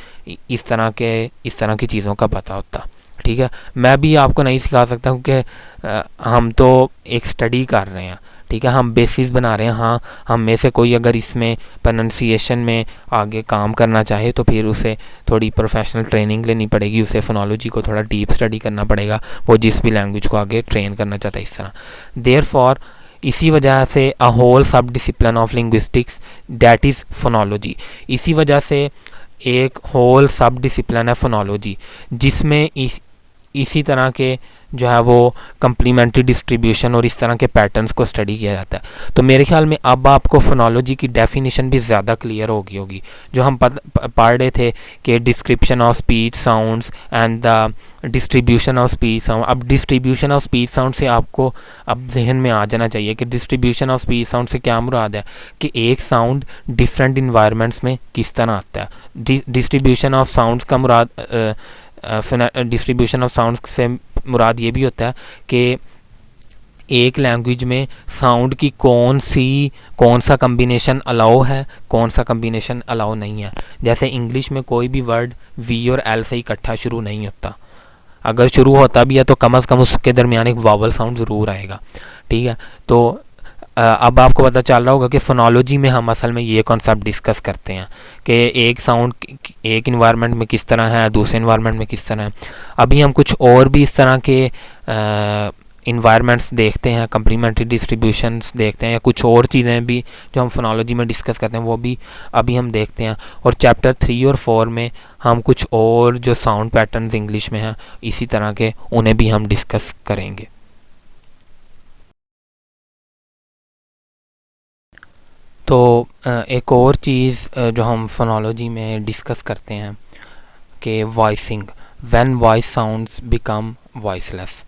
इस तरह की चीज़ों का पता होता। ठीक है, मैं भी आपको नहीं सिखा सकता क्योंकि हम तो एक स्टडी कर रहे हैं। ठीक है, हम बेसिस बना रहे हैं। हाँ, हम में से कोई अगर इसमें प्रोनाउंसिएशन में आगे काम करना चाहे तो फिर उसे थोड़ी प्रोफेशनल ट्रेनिंग लेनी पड़ेगी, उसे फोनोलॉजी को थोड़ा डीप स्टडी करना पड़ेगा, वो जिस भी लैंग्वेज को आगे ट्रेन करना चाहता है इस तरह। देयरफॉर इसी वजह से अ होल सब discipline of linguistics that is phonology, इसी वजह से एक होल सब डिसिप्लिन है फोनोलॉजी, जिसमें इसी तरह के जो है वो कम्प्लीमेंट्री डिस्ट्रीब्यूशन और इस तरह के पैटर्न्स को स्टडी किया जाता है। तो मेरे ख्याल में अब आपको फोनोलॉजी की डेफिनेशन भी ज़्यादा क्लियर होगी। जो हम पढ़ रहे थे कि description of speech sounds and the distribution of speech sound, अब डिस्ट्रीब्यूशन ऑफ स्पीच साउंड से आपको अब जहन में आ जाना चाहिए कि डिस्ट्रीब्यूशन ऑफ स्पीच साउंड से क्या मुराद है, कि एक साउंड डिफरेंट इन्वायरमेंट्स में किस तरह आता है। डिस्ट्रीब्यूशन ऑफ साउंड्स का मुराद डिस्ट्रीब्यूशन ऑफ साउंड्स से मुराद ये भी होता है कि एक लैंग्वेज में साउंड की कौन सा कम्बिनेशन अलाउ है, कौन सा कम्बिनेशन अलाउ नहीं है। जैसे इंग्लिश में कोई भी वर्ड वी और एल से इकट्ठा शुरू नहीं होता, अगर शुरू होता भी है तो कम से कम उसके दरमियान एक वावल साउंड ज़रूर आएगा। ठीक है, तो अब आपको पता चल रहा होगा कि फोनोलॉजी में हम असल में ये कॉन्सेप्ट डिस्कस करते हैं कि एक साउंड एक इन्वायरमेंट में किस तरह है, दूसरे इन्वायरमेंट में किस तरह है। अभी हम कुछ और भी इस तरह के इन्वायरमेंट्स देखते हैं, कम्प्लीमेंट्री डिस्ट्रीब्यूशंस देखते हैं, या कुछ और चीज़ें भी जो हम फोनोलॉजी में डिस्कस करते हैं वो भी अभी हम देखते हैं। और चैप्टर 3 और 4 में हम कुछ और जो साउंड पैटर्न्स इंग्लिश में हैं इसी तरह के उन्हें भी हम डिस्कस करेंगे। तो एक और चीज़ जो हम फोनोलॉजी में डिस्कस करते हैं कि voicing, when voice sounds become voiceless.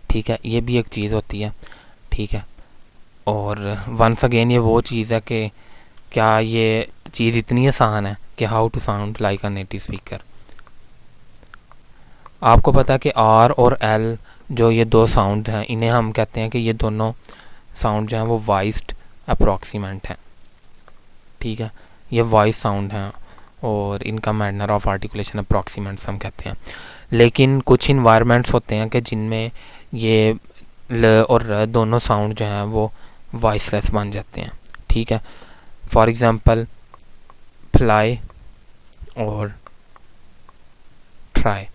ठीक है, ये भी एक चीज़ होती है। ठीक है, और वंस अगेन ये वो चीज़ है कि क्या ये चीज़ इतनी आसान है कि how to sound like a native speaker. आपको पता है कि आर और एल जो ये दो साउंड हैं इन्हें हम कहते हैं कि ये दोनों साउंड जो हैं वो वॉइस्ड अप्रॉक्सीमेंट हैं। ठीक है, ये वॉइस साउंड हैं और इनका मैनर ऑफ आर्टिकुलेशन अप्रॉक्सीमेंट्स हम कहते हैं। लेकिन कुछ इन्वायरमेंट्स होते हैं कि जिनमें ये ल और र दोनों साउंड जो हैं वो वॉइसलेस बन जाते हैं। ठीक है, फॉर एग्ज़ाम्पल फ्लाई और ट्राई।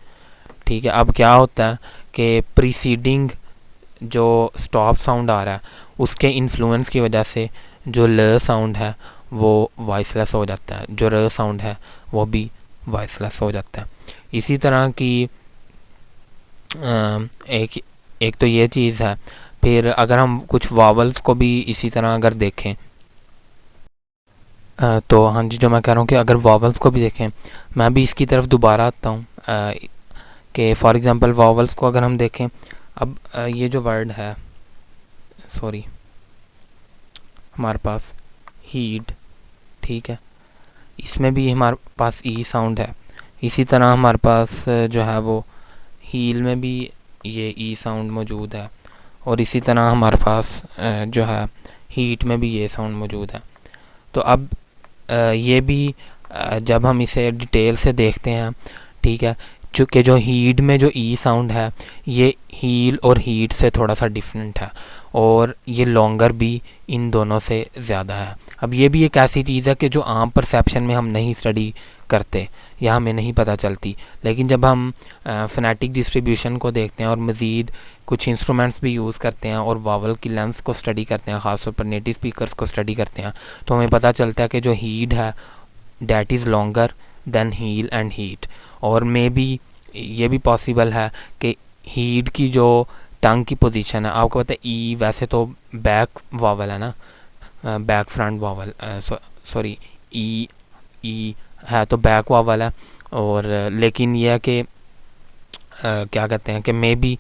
ठीक है, अब क्या होता है कि प्रीसीडिंग जो स्टॉप साउंड आ रहा है उसके इन्फ्लुएंस की वजह से जो ल साउंड है वो वॉइसलेस हो जाता है, जो र साउंड है वो भी वॉइसलेस हो जाता है। इसी तरह की एक तो ये चीज़ है। फिर अगर हम कुछ वावल्स को भी इसी तरह अगर देखें तो हाँ जी, जो मैं कह रहा हूँ कि अगर वावल्स को भी देखें, मैं भी इसकी तरफ दोबारा आता हूँ कि फॉर एग्ज़ाम्पल वावल्स को अगर हम देखें, अब ये जो वर्ड है, सॉरी, हमारे पास हीड। ठीक है, इसमें भी हमारे पास ई साउंड है। इसी तरह हमारे पास जो है वो हील में भी ये ई साउंड मौजूद है, और इसी तरह हमारे पास जो है हीट में भी ये साउंड मौजूद है। तो अब ये भी जब हम इसे डिटेल से देखते हैं, ठीक है, चूँकि जो हीट में जो ई साउंड है ये हील और हीट से थोड़ा सा डिफरेंट है, और ये लॉन्गर भी इन दोनों से ज़्यादा है। अब ये भी एक ऐसी चीज़ है कि जो आम परसेप्शन में हम नहीं स्टडी करते या हमें नहीं पता चलती, लेकिन जब हम फोनेटिक डिस्ट्रीब्यूशन को देखते हैं और मज़ीद कुछ इंस्ट्रूमेंट्स भी यूज़ करते हैं और वावल की लेंथ्स को स्टडी करते हैं, ख़ासतौर पर नेटिव स्पीकर्स को स्टडी करते हैं, तो हमें पता चलता है कि जो हीट है that is longer than heel and heat. और मे बी ये भी पॉसिबल है कि हीट की जो टंग की पोजीशन है, आपको पता है ई वैसे तो बैक वावल है ना, बैक फ्रंट वावल, सॉरी ई है तो बैक वावल है, और लेकिन यह है कि क्या कहते हैं कि मे बी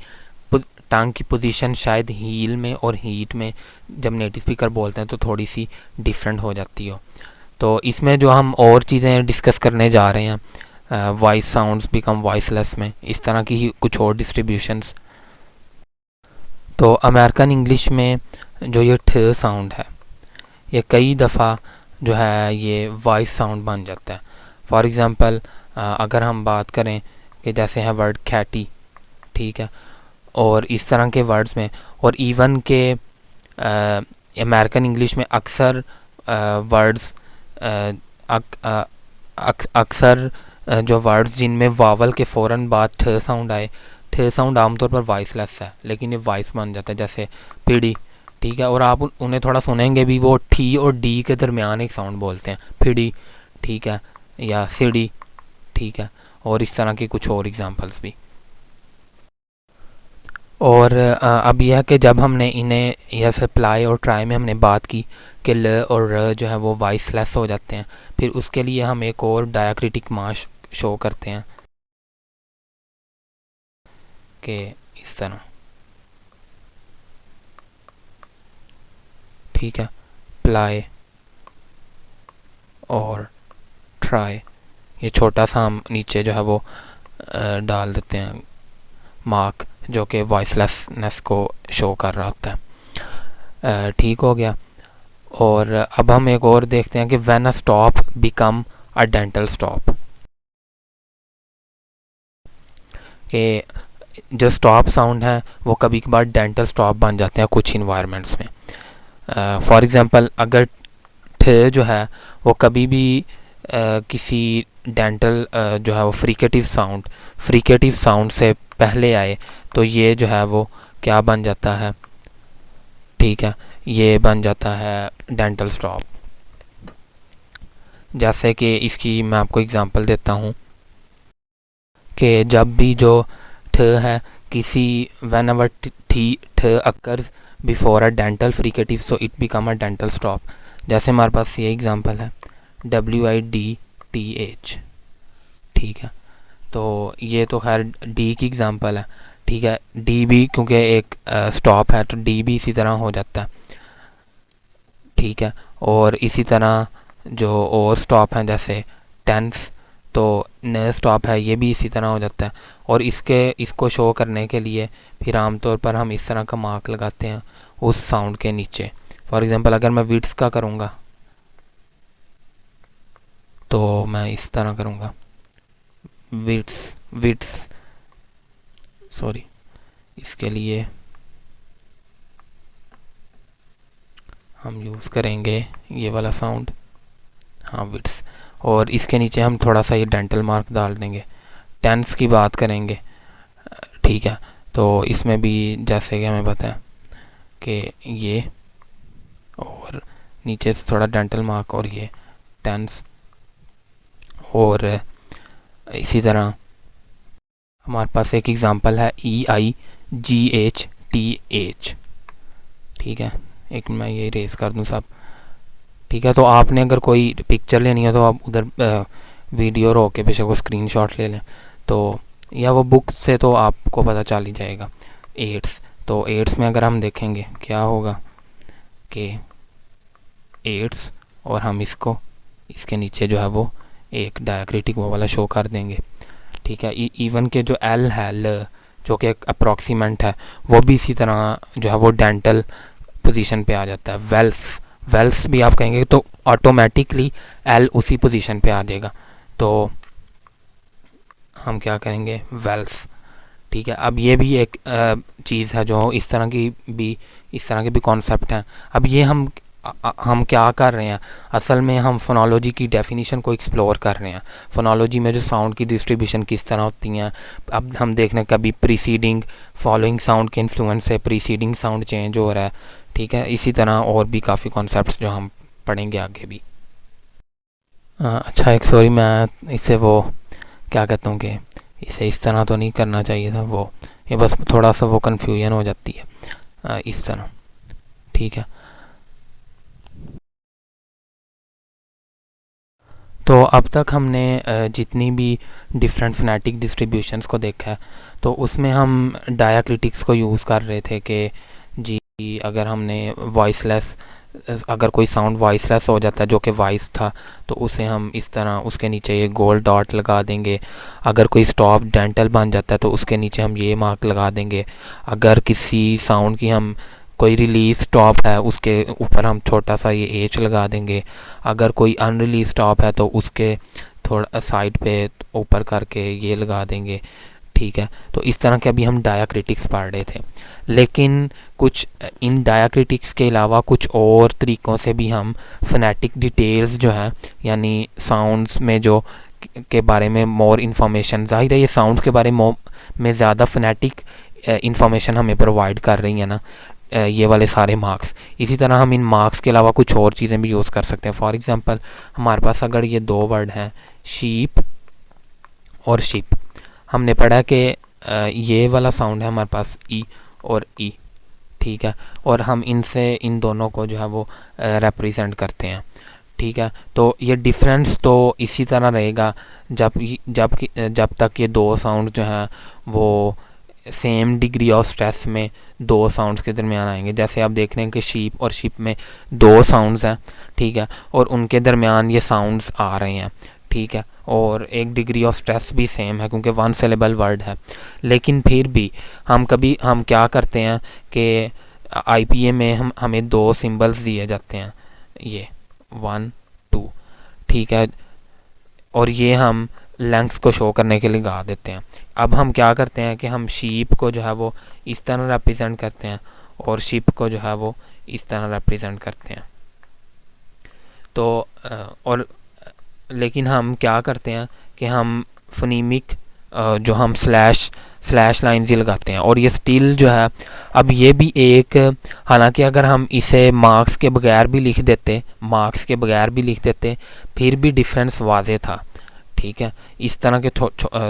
टंग की पोजीशन शायद हील में और हीट में जब नेटिव स्पीकर बोलते हैं तो थोड़ी सी डिफरेंट हो जाती हो। तो इसमें जो हम और चीज़ें डिस्कस करने जा रहे हैं वॉइस साउंड्स बिकम वॉइसलेस में, इस तरह की ही कुछ और डिस्ट्रीब्यूशंस। तो अमेरिकन इंग्लिश में जो ये ठ साउंड है ये कई दफ़ा जो है ये वॉइस साउंड बन जाता है। फॉर एग्ज़ाम्पल अगर हम बात करें कि जैसे है वर्ड कैटी, ठीक है, और इस तरह के वर्ड्स में, और इवन के अमेरिकन इंग्लिश में अक्सर वर्ड्स अक्सर जो वर्ड्स जिनमें वावल के फ़ौरन बाद ठ साउंड आए, ठ साउंड आमतौर पर वॉइसलेस है लेकिन ये वॉइस बन जाता है, जैसे पीढ़ी। ठीक है, और आप उन्हें थोड़ा सुनेंगे भी, वो ठी और डी के दरमियान एक साउंड बोलते हैं, फिड़ी। ठीक है, या सीढ़ी। ठीक है, और इस तरह के कुछ और एग्जांपल्स भी। और अब यह है कि जब हमने इन्हें या फिर प्लाई और ट्राई में हमने बात की कि ल और र जो है वो वॉइसलेस हो जाते हैं, फिर उसके लिए हम एक और डायक्रिटिक मार्श शो करते हैं कि इस तरह। ठीक है, प्लाई और ट्राई, ये छोटा सा हम नीचे जो है वो डाल देते हैं मार्क, जो कि वॉइसलेसनेस को शो कर रहा होता है। ठीक हो गया। और अब हम एक और देखते हैं कि when a stop become a dental stop, कि जो स्टॉप साउंड है वो कभी कभार डेंटल स्टॉप बन जाते हैं कुछ इन्वायरमेंट्स में। फॉर एग्ज़ाम्पल अगर ठ जो है वो कभी भी किसी डेंटल जो है वो फ्रिकेटिव साउंड से पहले आए तो ये जो है वो क्या बन जाता है, ठीक है, ये बन जाता है डेंटल स्टॉप। जैसे कि इसकी मैं आपको एग्जांपल देता हूँ कि जब भी जो ठ है किसी वेन एवर ठ occurs before a dental fricative so it become a dental stop. जैसे हमारे पास ये एग्जांपल है WIDTH, ठीक है। तो ये तो खैर डी की एग्जांपल है, ठीक है। डी भी क्योंकि एक स्टॉप है तो डी भी इसी तरह हो जाता है, ठीक है। और इसी तरह जो और स्टॉप हैं जैसे टेंस, तो न स्टॉप है ये भी इसी तरह हो जाता है। और इसको शो करने के लिए फिर आमतौर पर हम इस तरह का मार्क लगाते हैं उस साउंड के नीचे। फॉर एग्जांपल अगर मैं विड्स का करूँगा तो मैं इस तरह करूँगा विड्स विड्स सॉरी, इसके लिए हम यूज़ करेंगे ये वाला साउंड, हाँ विड्स। और इसके नीचे हम थोड़ा सा ये डेंटल मार्क डाल देंगे। टेंस की बात करेंगे, ठीक है। तो इसमें भी जैसे कि हमें पता है कि ये और नीचे से थोड़ा डेंटल मार्क और ये टेंस। और इसी तरह हमारे पास एक एग्जांपल है EIGHTH, ठीक है। एक मैं ये रेस कर दूँ सब, ठीक है। तो आपने अगर कोई पिक्चर लेनी है तो आप उधर वीडियो रोक के बेशक वो स्क्रीनशॉट ले लें, तो या वो बुक से तो आपको पता चल ही जाएगा। एड्स, तो एड्स में अगर हम देखेंगे क्या होगा कि एड्स और हम इसको इसके नीचे जो है वो एक डायक्रिटिक वो वाला शो कर देंगे, ठीक है। इवन के जो एल है ल जो कि एक अप्रॉक्सीमेंट है वो भी इसी तरह जो है वो डेंटल पोजीशन पे आ जाता है। वेल्स भी आप कहेंगे तो ऑटोमेटिकली एल उसी पोजीशन पे आ जाएगा। तो हम क्या करेंगे वेल्स, ठीक है। अब ये भी एक चीज़ है जो इस तरह के भी कॉन्सेप्ट हैं। अब ये हम क्या कर रहे हैं, असल में हम फोनोलॉजी की डेफिनेशन को एक्सप्लोर कर रहे हैं। फोनोलॉजी में जो साउंड की डिस्ट्रीब्यूशन किस तरह होती हैं, अब हम देख रहे हैं कभी प्रीसीडिंग फॉलोइंग साउंड के इन्फ्लुएंस से प्रीसीडिंग साउंड चेंज हो रहा है, ठीक है। इसी तरह और भी काफ़ी कॉन्सेप्ट्स जो हम पढ़ेंगे आगे भी। अच्छा, एक सॉरी, मैं इसे वो क्या कहता हूँ कि इसे इस तरह तो नहीं करना चाहिए था, वो ये बस थोड़ा सा वो कन्फ्यूजन हो जाती है इस तरह, ठीक है। तो अब तक हमने जितनी भी डिफरेंट फोनेटिक डिस्ट्रीब्यूशंस को देखा है तो उसमें हम डायाक्रिटिक्स को यूज़ कर रहे थे कि जी अगर हमने वॉइसलेस, अगर कोई साउंड वॉइसलेस हो जाता है जो कि वॉइस था तो उसे हम इस तरह उसके नीचे ये गोल डॉट लगा देंगे। अगर कोई स्टॉप डेंटल बन जाता है तो उसके नीचे हम ये मार्क लगा देंगे। अगर किसी साउंड की हम कोई रिलीज स्टॉप है उसके ऊपर हम छोटा सा ये एच लगा देंगे। अगर कोई अनरिलीज स्टॉप है तो उसके थोड़ा साइड पे ऊपर करके ये लगा देंगे, ठीक है। तो इस तरह के अभी हम डायाक्रिटिक्स पढ़ रहे थे, लेकिन कुछ इन डायाक्रिटिक्स के अलावा कुछ और तरीक़ों से भी हम फोनेटिक डिटेल्स जो है यानी साउंड्स में जो के बारे में मोर इन्फॉर्मेशन, जाहिर है ये साउंड्स के बारे में ज़्यादा फोनेटिक इंफॉर्मेशन हमें प्रोवाइड कर रही है ना ये वाले सारे मार्क्स। इसी तरह हम इन मार्क्स के अलावा कुछ और चीज़ें भी यूज़ कर सकते हैं। फॉर एग्जांपल हमारे पास अगर ये दो वर्ड हैं शीप और शिप, हमने पढ़ा कि ये वाला साउंड है हमारे पास ई और ई, ठीक है। और हम इनसे इन दोनों को जो है वो रिप्रेजेंट करते हैं, ठीक है। तो ये डिफरेंस तो इसी तरह रहेगा जब तक ये दो साउंड जो हैं वो सेम डिग्री ऑफ स्ट्रेस में दो साउंड्स के दरमियान आएंगे। जैसे आप देख रहे हैं कि शीप और शिप में दो साउंड्स हैं, ठीक है, और उनके दरमियान ये साउंड्स आ रहे हैं, ठीक है। और एक डिग्री ऑफ स्ट्रेस भी सेम है क्योंकि वन सिलेबल वर्ड है। लेकिन फिर भी हम क्या करते हैं कि IPA में हमें दो सिंबल्स दिए जाते हैं, ये 1 2, ठीक है, और ये हम लेंथ्स को शो करने के लिए लगा देते हैं। अब हम क्या करते हैं कि हम शीप को जो है वो इस तरह रिप्रेजेंट करते हैं और शिप को जो है वो इस तरह रिप्रेजेंट करते हैं। तो और लेकिन हम क्या करते हैं कि हम फोनीमिक जो हम स्लैश लाइन्स ही लगाते हैं। और ये स्टिल जो है, अब ये भी एक, हालांकि अगर हम इसे मार्क्स के बगैर भी लिख देते फिर भी डिफरेंस वाज़ेह था, ठीक है। इस तरह के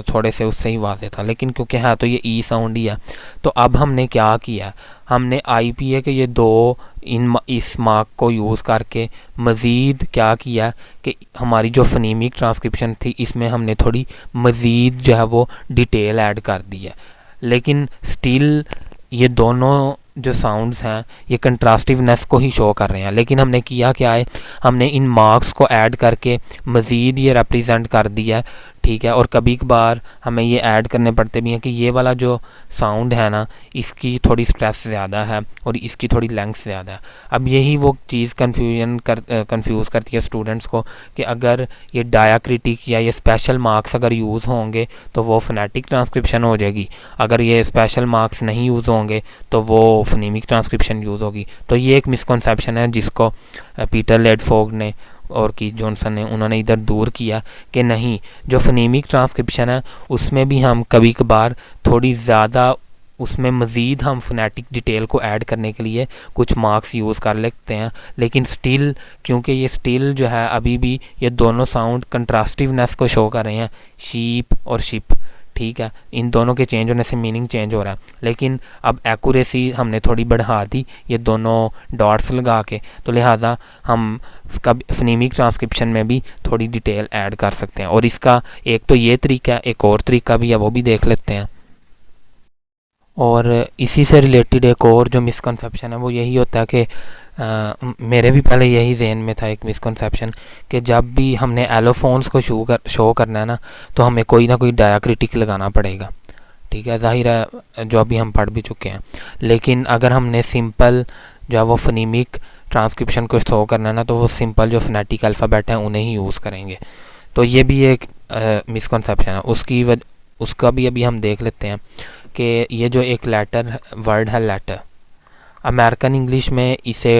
थोड़े से उससे ही वाज़ेह था, लेकिन क्योंकि है तो ये ई साउंड ही है। तो अब हमने क्या किया, हमने IPA के ये दो इस मार्क को यूज़ करके मज़ीद क्या किया कि हमारी जो फनीमिक ट्रांसक्रिप्शन थी इसमें हमने थोड़ी मज़ीद जो है वो डिटेल ऐड कर दी है। लेकिन स्टिल ये दोनों जो साउंड्स हैं ये कंट्रास्टिवनेस को ही शो कर रहे हैं। लेकिन हमने किया क्या है, हमने इन मार्क्स को ऐड करके मज़ीद ये रिप्रेजेंट कर दिया है, ठीक है। और कभी कभार हमें ये ऐड करने पड़ते भी हैं कि ये वाला जो साउंड है ना, इसकी थोड़ी स्ट्रेस ज़्यादा है और इसकी थोड़ी लेंथ ज़्यादा है। अब यही वो चीज़ कंफ्यूज करती है स्टूडेंट्स को कि अगर ये डायाक्रिटिक या ये स्पेशल मार्क्स अगर यूज़ होंगे तो वो फोनेटिक ट्रांसक्रिप्शन हो जाएगी, अगर ये स्पेशल मार्क्स नहीं यूज़ होंगे तो वो फनीमिक ट्रांसक्रिप्शन यूज़ होगी। तो ये एक मिसकंसेप्शन है जिसको पीटर लेडफोग ने और कीथ जॉनसन ने उन्होंने इधर दूर किया कि नहीं, जो फनीमिक ट्रांसक्रिप्शन है उसमें भी हम कभी कभार थोड़ी ज़्यादा उसमें मज़ीद हम फोनेटिक डिटेल को ऐड करने के लिए कुछ मार्क्स यूज़ कर लेते हैं। लेकिन स्टिल, क्योंकि ये स्टिल जो है अभी भी ये दोनों साउंड कंट्रास्टिवनेस को शो कर रहे हैं, शीप और शिप, ठीक है। इन दोनों के चेंज होने से मीनिंग चेंज हो रहा है। लेकिन अब एक्यूरेसी हमने थोड़ी बढ़ा दी ये दोनों डॉट्स लगा के, तो लिहाजा हम फनीमिक ट्रांसक्रिप्शन में भी थोड़ी डिटेल ऐड कर सकते हैं। और इसका एक तो ये तरीका है, एक और तरीका भी है, वो भी देख लेते हैं। और इसी से रिलेटेड एक और जो मिसकंसेप्शन है वो यही होता है कि मेरे भी पहले यही जहन में था एक मिसकंसेप्शन कि जब भी हमने एलोफोन्स को शो करना है ना, तो हमें कोई ना कोई डायाक्रिटिक लगाना पड़ेगा, ठीक है। जाहिर है जो अभी हम पढ़ भी चुके हैं। लेकिन अगर हमने सिंपल जो है वो फनीमिक ट्रांसक्रिप्शन को शो करना है ना, तो वो सिंपल जो फोनेटिक अल्फ़ाबेट हैं उन्हें ही यूज़ करेंगे। तो ये भी एक मिसकंसेप्शन है। उसका भी अभी हम देख लेते हैं कि ये जो एक वर्ड है लेटर, अमेरिकन इंग्लिश में इसे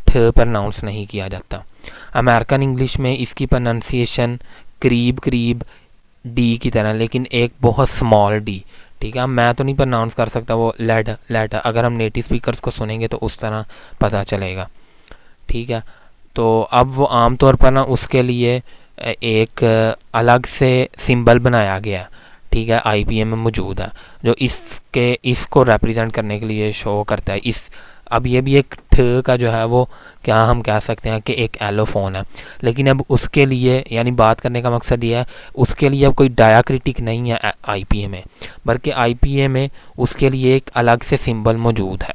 ठ प्रनाउंस नहीं किया जाता। अमेरिकन इंग्लिश में इसकी प्रोनाउंसिएशन करीब डी की तरह, लेकिन एक बहुत स्मॉल डी, ठीक है। मैं तो नहीं प्रोनाउंस कर सकता वो लेटर, अगर हम नेटिव स्पीकर्स को सुनेंगे तो उस तरह पता चलेगा, ठीक है। तो अब वो आम तौर पर ना उसके लिए एक अलग से सिंबल बनाया गया, ठीक है, IPA में मौजूद है, जो इसको रिप्रेजेंट करने के लिए शो करता है। अब ये भी एक ठ का जो है वो क्या हम कह सकते हैं कि एक एलोफोन है। लेकिन अब उसके लिए, यानी बात करने का मकसद ये है, उसके लिए अब कोई डायाक्रिटिक नहीं है IPA में, बल्कि IPA में उसके लिए एक अलग से सिंबल मौजूद है।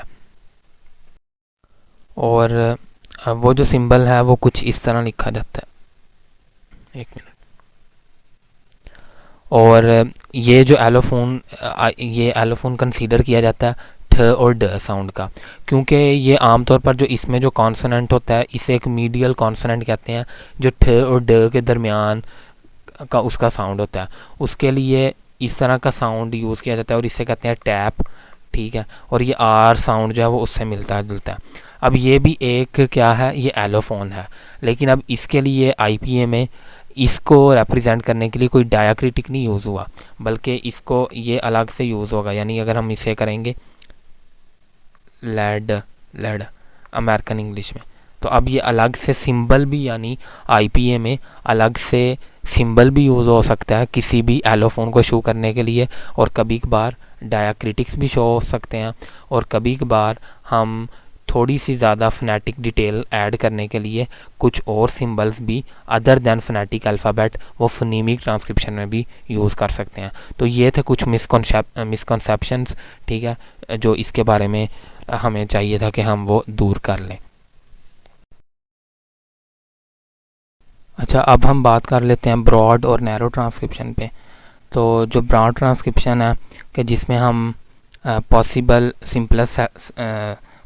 और वो जो सिंबल है वो कुछ इस तरह लिखा जाता है, एक मिनट। और ये जो एलोफोन कंसीडर किया जाता है ठ और ड साउंड का, क्योंकि ये आमतौर पर जो इसमें जो कॉन्सोनेंट होता है इसे एक मीडियल कॉन्सोनेंट कहते हैं, जो ठ और ड के दरमियान का उसका साउंड होता है। उसके लिए इस तरह का साउंड यूज़ किया जाता है और इसे कहते हैं टैप, ठीक है। और ये आर साउंड जो है वो उससे मिलता जुलता है। अब ये भी एक क्या है, ये एलोफोन है, लेकिन अब इसके लिए IPA में इसको रिप्रेजेंट करने के लिए कोई डायाक्रिटिक नहीं यूज़ हुआ, बल्कि इसको ये अलग से यूज़ होगा। यानी अगर हम इसे करेंगे लेड अमेरिकन इंग्लिश में, तो अब ये अलग से सिंबल भी, यानी IPA में अलग से सिंबल भी यूज़ हो सकता है किसी भी एलोफोन को शो करने के लिए। और कभी कभार डायाक्रिटिक्स भी शो हो सकते हैं, और कभी कभार हम थोड़ी सी ज़्यादा फोनेटिक डिटेल ऐड करने के लिए कुछ और सिंबल्स भी अदर दैन फोनेटिक अल्फ़ाबेट वो फनीमिक ट्रांसक्रिप्शन में भी यूज़ कर सकते हैं। तो ये थे कुछ मिसकंसेप्शंस, ठीक है, जो इसके बारे में हमें चाहिए था कि हम वो दूर कर लें। अच्छा, अब हम बात कर लेते हैं ब्रॉड और नैरो ट्रांसक्रिप्शन पे। तो जो ब्रॉड ट्रांसक्रिप्शन है कि जिसमें हम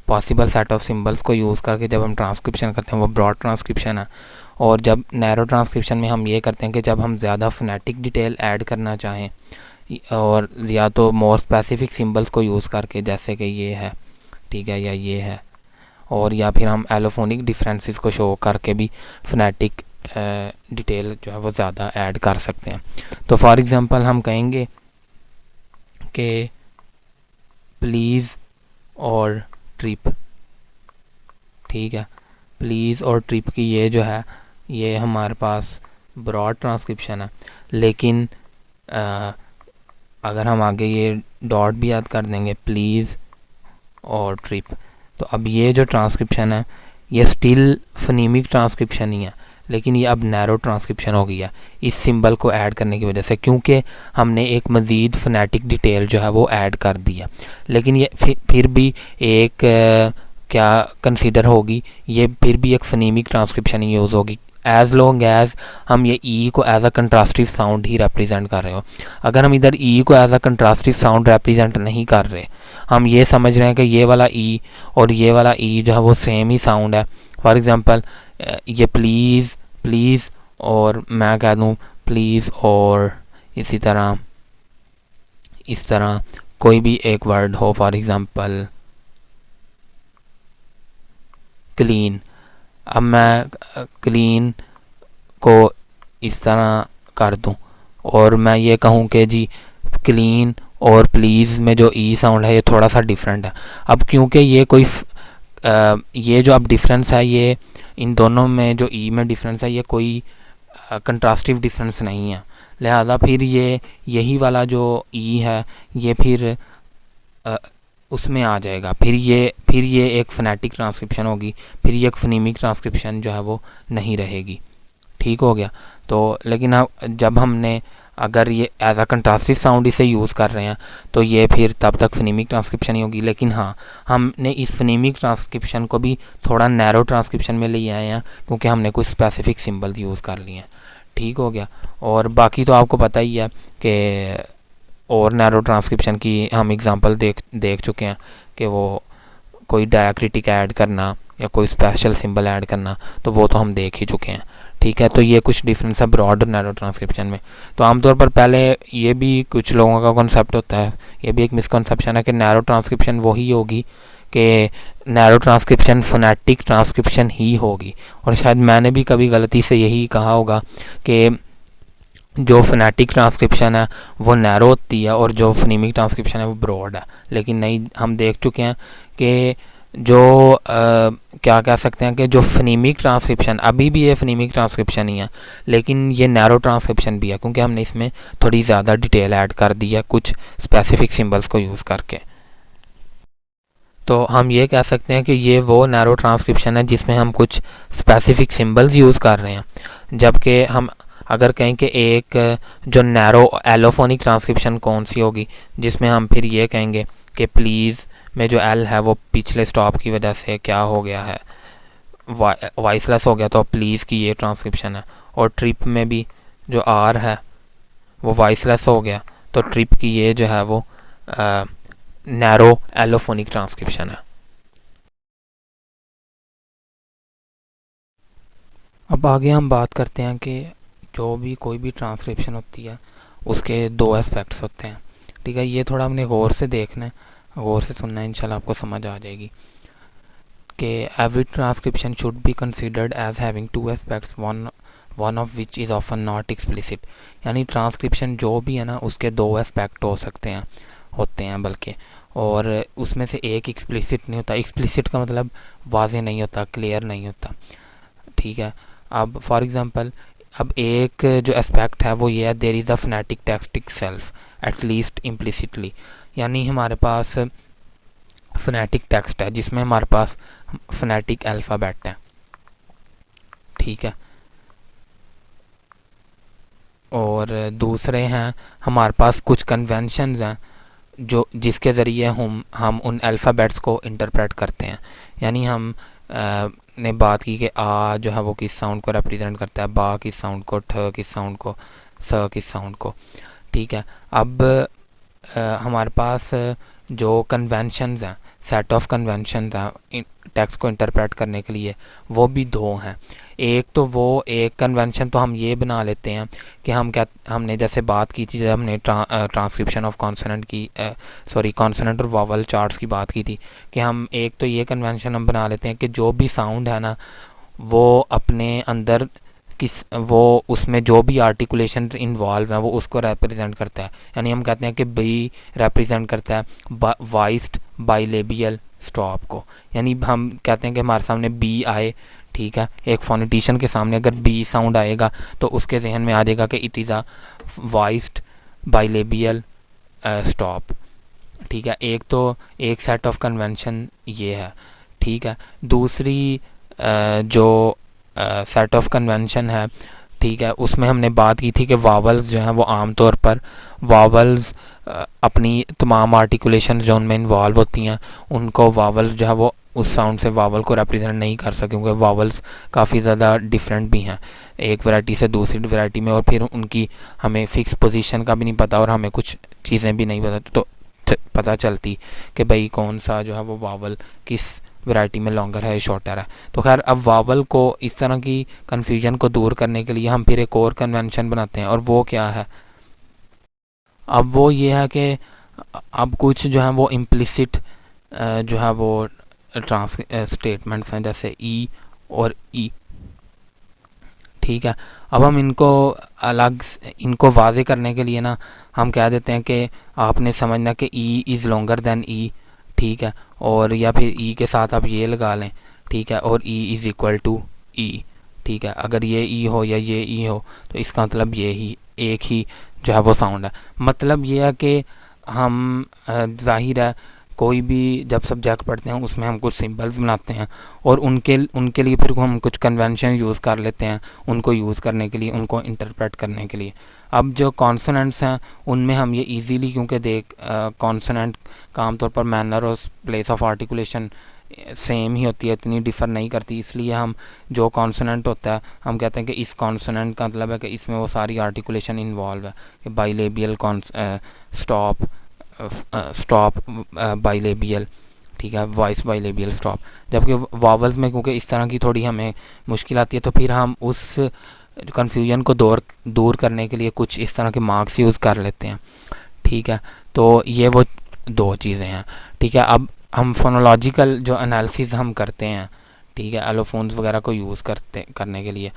पॉसिबल सेट ऑफ सिंबल्स को यूज़ करके जब हम ट्रांसक्रिप्शन करते हैं वो ब्रॉड ट्रांसक्रिप्शन है। और जब नैरो ट्रांसक्रिप्शन में हम ये करते हैं कि जब हम ज़्यादा फोनेटिक डिटेल ऐड करना चाहें और या तो मोर स्पेसिफिक सिंबल्स को यूज़ करके, जैसे कि ये है, ठीक है, या ये है, और या फिर हम एलोफोनिक डिफरेंसेस को शो करके भी फोनेटिक डिटेल जो है वो ज़्यादा ऐड कर सकते हैं। तो फॉर एग्ज़ाम्पल हम कहेंगे कि प्लीज़ और ट्रिप, ठीक है। प्लीज़ और ट्रिप की ये जो है ये हमारे पास ब्रॉड ट्रांसक्रिप्शन है, लेकिन अगर हम आगे ये डॉट भी याद कर देंगे प्लीज़ और ट्रिप, तो अब ये जो ट्रांसक्रिप्शन है ये स्टिल फनीमिक ट्रांसक्रिप्शन ही है, लेकिन ये अब नैरो ट्रांसक्रिप्शन हो गया इस सिंबल को ऐड करने की वजह से, क्योंकि हमने एक मज़ीद फ़ोनेटिक डिटेल जो है वो ऐड कर दिया। लेकिन ये फिर भी एक क्या कंसीडर होगी, ये फिर भी एक फनीमिक ट्रांसक्रिप्शन ही यूज़ होगी एज़ लॉन्ग एज़ हम ये ई को एज अ कंट्रास्टिव साउंड ही रिप्रेजेंट कर रहे हो। अगर हम इधर ई को as a contrastive sound represent नहीं कर रहे, हम ये समझ रहे हैं कि ये वाला ई और ये वाला ई जो है वो सेम ही साउंड है, फॉर एग्ज़ाम्पल ये प्लीज़ प्लीज़ और मैं कह दूँ प्लीज़ और इसी तरह इस तरह कोई भी एक वर्ड हो, फॉर एग्ज़ाम्पल क्लीन। अब मैं क्लीन को इस तरह कर दूं और मैं ये कहूं कि जी क्लीन और प्लीज़ में जो ई साउंड है ये थोड़ा सा डिफरेंट है। अब क्योंकि ये कोई ये जो अब डिफरेंस है ये इन दोनों में जो ई में डिफरेंस है ये कोई कंट्रास्टिव डिफरेंस नहीं है, लिहाजा फिर ये यही वाला जो ई है ये फिर उसमें आ जाएगा, फिर ये एक फोनेटिक ट्रांसक्रिप्शन होगी, फिर ये एक फोनीमिक ट्रांसक्रिप्शन जो है वो नहीं रहेगी। ठीक हो गया। तो लेकिन जब हमने अगर ये एज अ कंट्रास्टिव साउंड इसे यूज़ कर रहे हैं तो ये फिर तब तक फोनीमिक ट्रांसक्रिप्शन ही होगी। लेकिन हाँ, हमने इस फोनीमिक ट्रांसक्रिप्शन को भी थोड़ा नैरो ट्रांसक्रिप्शन में ले आए हैं क्योंकि हमने कुछ स्पेसिफिक सिंबल्स यूज़ कर लिए हैं। ठीक हो गया। और बाकी तो आपको पता ही है कि और नैरो ट्रांसक्रिप्शन की हम एग्जांपल देख चुके हैं कि वो कोई डायक्रिटिक ऐड करना या कोई स्पेशल सिंबल ऐड करना, तो वो तो हम देख ही चुके हैं। ठीक है, तो ये कुछ डिफरेंस है ब्रॉड और नैरो ट्रांसक्रिप्शन में। तो आमतौर पर पहले ये भी कुछ लोगों का कॉन्सेप्ट होता है, ये भी एक मिसकॉन्सेप्शन है कि नैरो ट्रांसक्रिप्शन वही होगी कि नैरो ट्रांसक्रिप्शन फोनेटिक ट्रांसक्रिप्शन ही होगी, और शायद मैंने भी कभी गलती से यही कहा होगा कि जो फोनेटिक ट्रांसक्रिप्शन है वो नैरो होती है और जो फोनीमिक ट्रांसक्रिप्शन है वो ब्रॉड है। लेकिन नहीं, हम देख चुके हैं कि जो क्या कह सकते हैं कि जो फोनीमिक ट्रांसक्रिप्शन अभी भी ये फोनीमिक ट्रांसक्रिप्शन ही है, लेकिन ये नैरो ट्रांसक्रिप्शन भी है क्योंकि हमने इसमें थोड़ी ज़्यादा डिटेल ऐड कर दी है कुछ स्पेसिफिक सिंबल्स को यूज़ करके। तो हम ये कह सकते हैं कि ये वो नैरो ट्रांसक्रिप्शन है जिसमें हम कुछ स्पेसिफिक सिंबल्स यूज़ कर रहे हैं, जबकि हम अगर कहें कि एक जो नैरो एलोफोनिक ट्रांसक्रिप्शन कौन सी होगी जिसमें हम फिर ये कहेंगे कि प्लीज़ में जो एल है वो पिछले स्टॉप की वजह से क्या हो गया है, वॉइसलेस हो गया, तो प्लीज़ की ये ट्रांसक्रिप्शन है। और ट्रिप में भी जो आर है वो वॉइसलेस हो गया, तो ट्रिप की ये जो है वो नैरो एलोफोनिक ट्रांसक्रिप्शन है। अब आगे हम बात करते हैं कि जो भी कोई भी ट्रांसक्रिप्शन होती है उसके दो एस्पेक्ट्स होते हैं। ठीक है, ये थोड़ा हमने गौर से देखना है, गौर से सुनना है, इंशाल्लाह आपको समझ आ जाएगी कि every transcription should be considered as having two aspects, one of which is often not explicit. यानी ट्रांसक्रिप्शन जो भी है ना उसके दो एस्पेक्ट हो सकते हैं, होते हैं बल्कि, और उसमें से एक एक्सप्लिसिट नहीं होता। एक्सप्लिसिट का मतलब वाज़ेह नहीं होता, क्लियर नहीं होता। ठीक है, अब फॉर एग्ज़ाम्पल अब एक जो एस्पेक्ट है वो ये है, there is the phonetic text itself at least implicitly. यानी हमारे पास फोनेटिक टेक्स्ट है जिसमें हमारे पास फोनेटिक अल्फ़ाबेट है। ठीक है, और दूसरे हैं हमारे पास कुछ कन्वेंशंस हैं जो जिसके ज़रिए हम उन अल्फ़ाबेट्स को इंटरप्रेट करते हैं। यानी हम ने बात की कि आ जो है वो किस साउंड को रिप्रेजेंट करता है, बा किस साउंड को, ठ किस साउंड को, स किस साउंड को। ठीक है, अब हमारे पास जो कन्वेंशंस हैं, सेट ऑफ कन्वेंशंस हैं टेक्स्ट को इंटरप्रेट करने के लिए, वो भी दो हैं। एक तो वो एक कन्वेंशन तो हम ये बना लेते हैं कि हमने जैसे बात की थी जब हमने ट्रांसक्रिप्शन ऑफ कॉन्सोनेंट की कॉन्सोनेंट और वावल चार्ट्स की बात की थी, कि हम एक तो ये कन्वेंशन हम बना लेते हैं कि जो भी साउंड है ना वो अपने अंदर वो उसमें जो भी आर्टिकुलेशन इन्वॉल्व हैं वो उसको रिप्रेजेंट करता है। यानी हम कहते हैं कि बी रिप्रेजेंट करता है वाइस्ड बाइलेबियल स्टॉप को। यानी हम कहते हैं कि हमारे सामने बी आए, ठीक है, एक फोनेटिशियन के सामने अगर बी साउंड आएगा तो उसके जहन में आ जाएगा कि it is a वाइस्ड bilabial stop, ठीक है। एक सेट ऑफ कन्वेंशन ये है, ठीक है। दूसरी जो सेट ऑफ कन्वेंशन है, ठीक है, उसमें हमने बात की थी कि वावल्स जो हैं वो आमतौर पर वावल्स अपनी तमाम आर्टिकुलेशन जो उनमें इन्वॉल्व होती हैं उनको वावल्स जो है वो उस साउंड से वावल को रिप्रेजेंट नहीं कर सके, क्योंकि वावल्स काफ़ी ज़्यादा डिफरेंट भी हैं एक वैरायटी से दूसरी वैरायटी में, और फिर उनकी हमें फ़िक्स पोजीशन का भी नहीं पता और हमें कुछ चीज़ें भी नहीं पता तो पता चलती कि भाई कौन सा जो है वो वावल किस वैरायटी में लॉन्गर है शॉर्टर है। तो खैर अब वावल को इस तरह की कन्फ्यूजन को दूर करने के लिए हम फिर एक और कन्वेंशन बनाते हैं, और वो क्या है, अब वो ये है कि अब कुछ जो है वो इम्प्लिसिट जो है वो ट्रांस स्टेटमेंट्स हैं जैसे ई और ई, ठीक है। अब हम इनको वाजे करने के लिए ना हम कह देते हैं कि आपने समझना कि ई इज़ लॉन्गर देन ई, ठीक है, और या फिर ई के साथ आप ये लगा लें, ठीक है, और ई इज़ इक्वल टू ई, ठीक है। अगर ये ई हो या ये ई हो तो इसका मतलब ये ही एक ही जो है वो साउंड है। मतलब ये है कि हम जाहिर है कोई भी जब सब्जेक्ट पढ़ते हैं उसमें हम कुछ सिंबल्स बनाते हैं और उनके लिए फिर हम कुछ कन्वेंशन यूज़ कर लेते हैं उनको यूज़ करने के लिए, उनको इंटरप्रेट करने के लिए। अब जो कॉन्सोनेंट्स हैं उनमें हम ये इजीली, क्योंकि देख कॉन्सोनेंट का आमतौर पर मैनर और प्लेस ऑफ आर्टिकुलेशन सेम ही होती है, इतनी डिफ़र नहीं करती, इसलिए हम जो कॉन्सोनेंट होता है हम कहते हैं कि इस कॉन्सोनेंट का मतलब है कि इसमें वो सारी आर्टिकुलेशन इन्वॉल्व है, कि बाइलेबियल स्टॉप स्टॉप बाइलेबियल, ठीक है, वॉइस बाइलेबियल स्टॉप। जबकि वावल्स में क्योंकि इस तरह की थोड़ी हमें मुश्किल आती है तो फिर हम उस कन्फ्यूजन को दूर करने के लिए कुछ इस तरह के मार्क्स यूज़ कर लेते हैं, ठीक है। तो ये वो दो चीज़ें हैं, ठीक है। अब हम फोनोलॉजिकल जो एनालिसिस हम करते हैं, ठीक है, एलोफोन्स वगैरह को यूज़ करने के लिए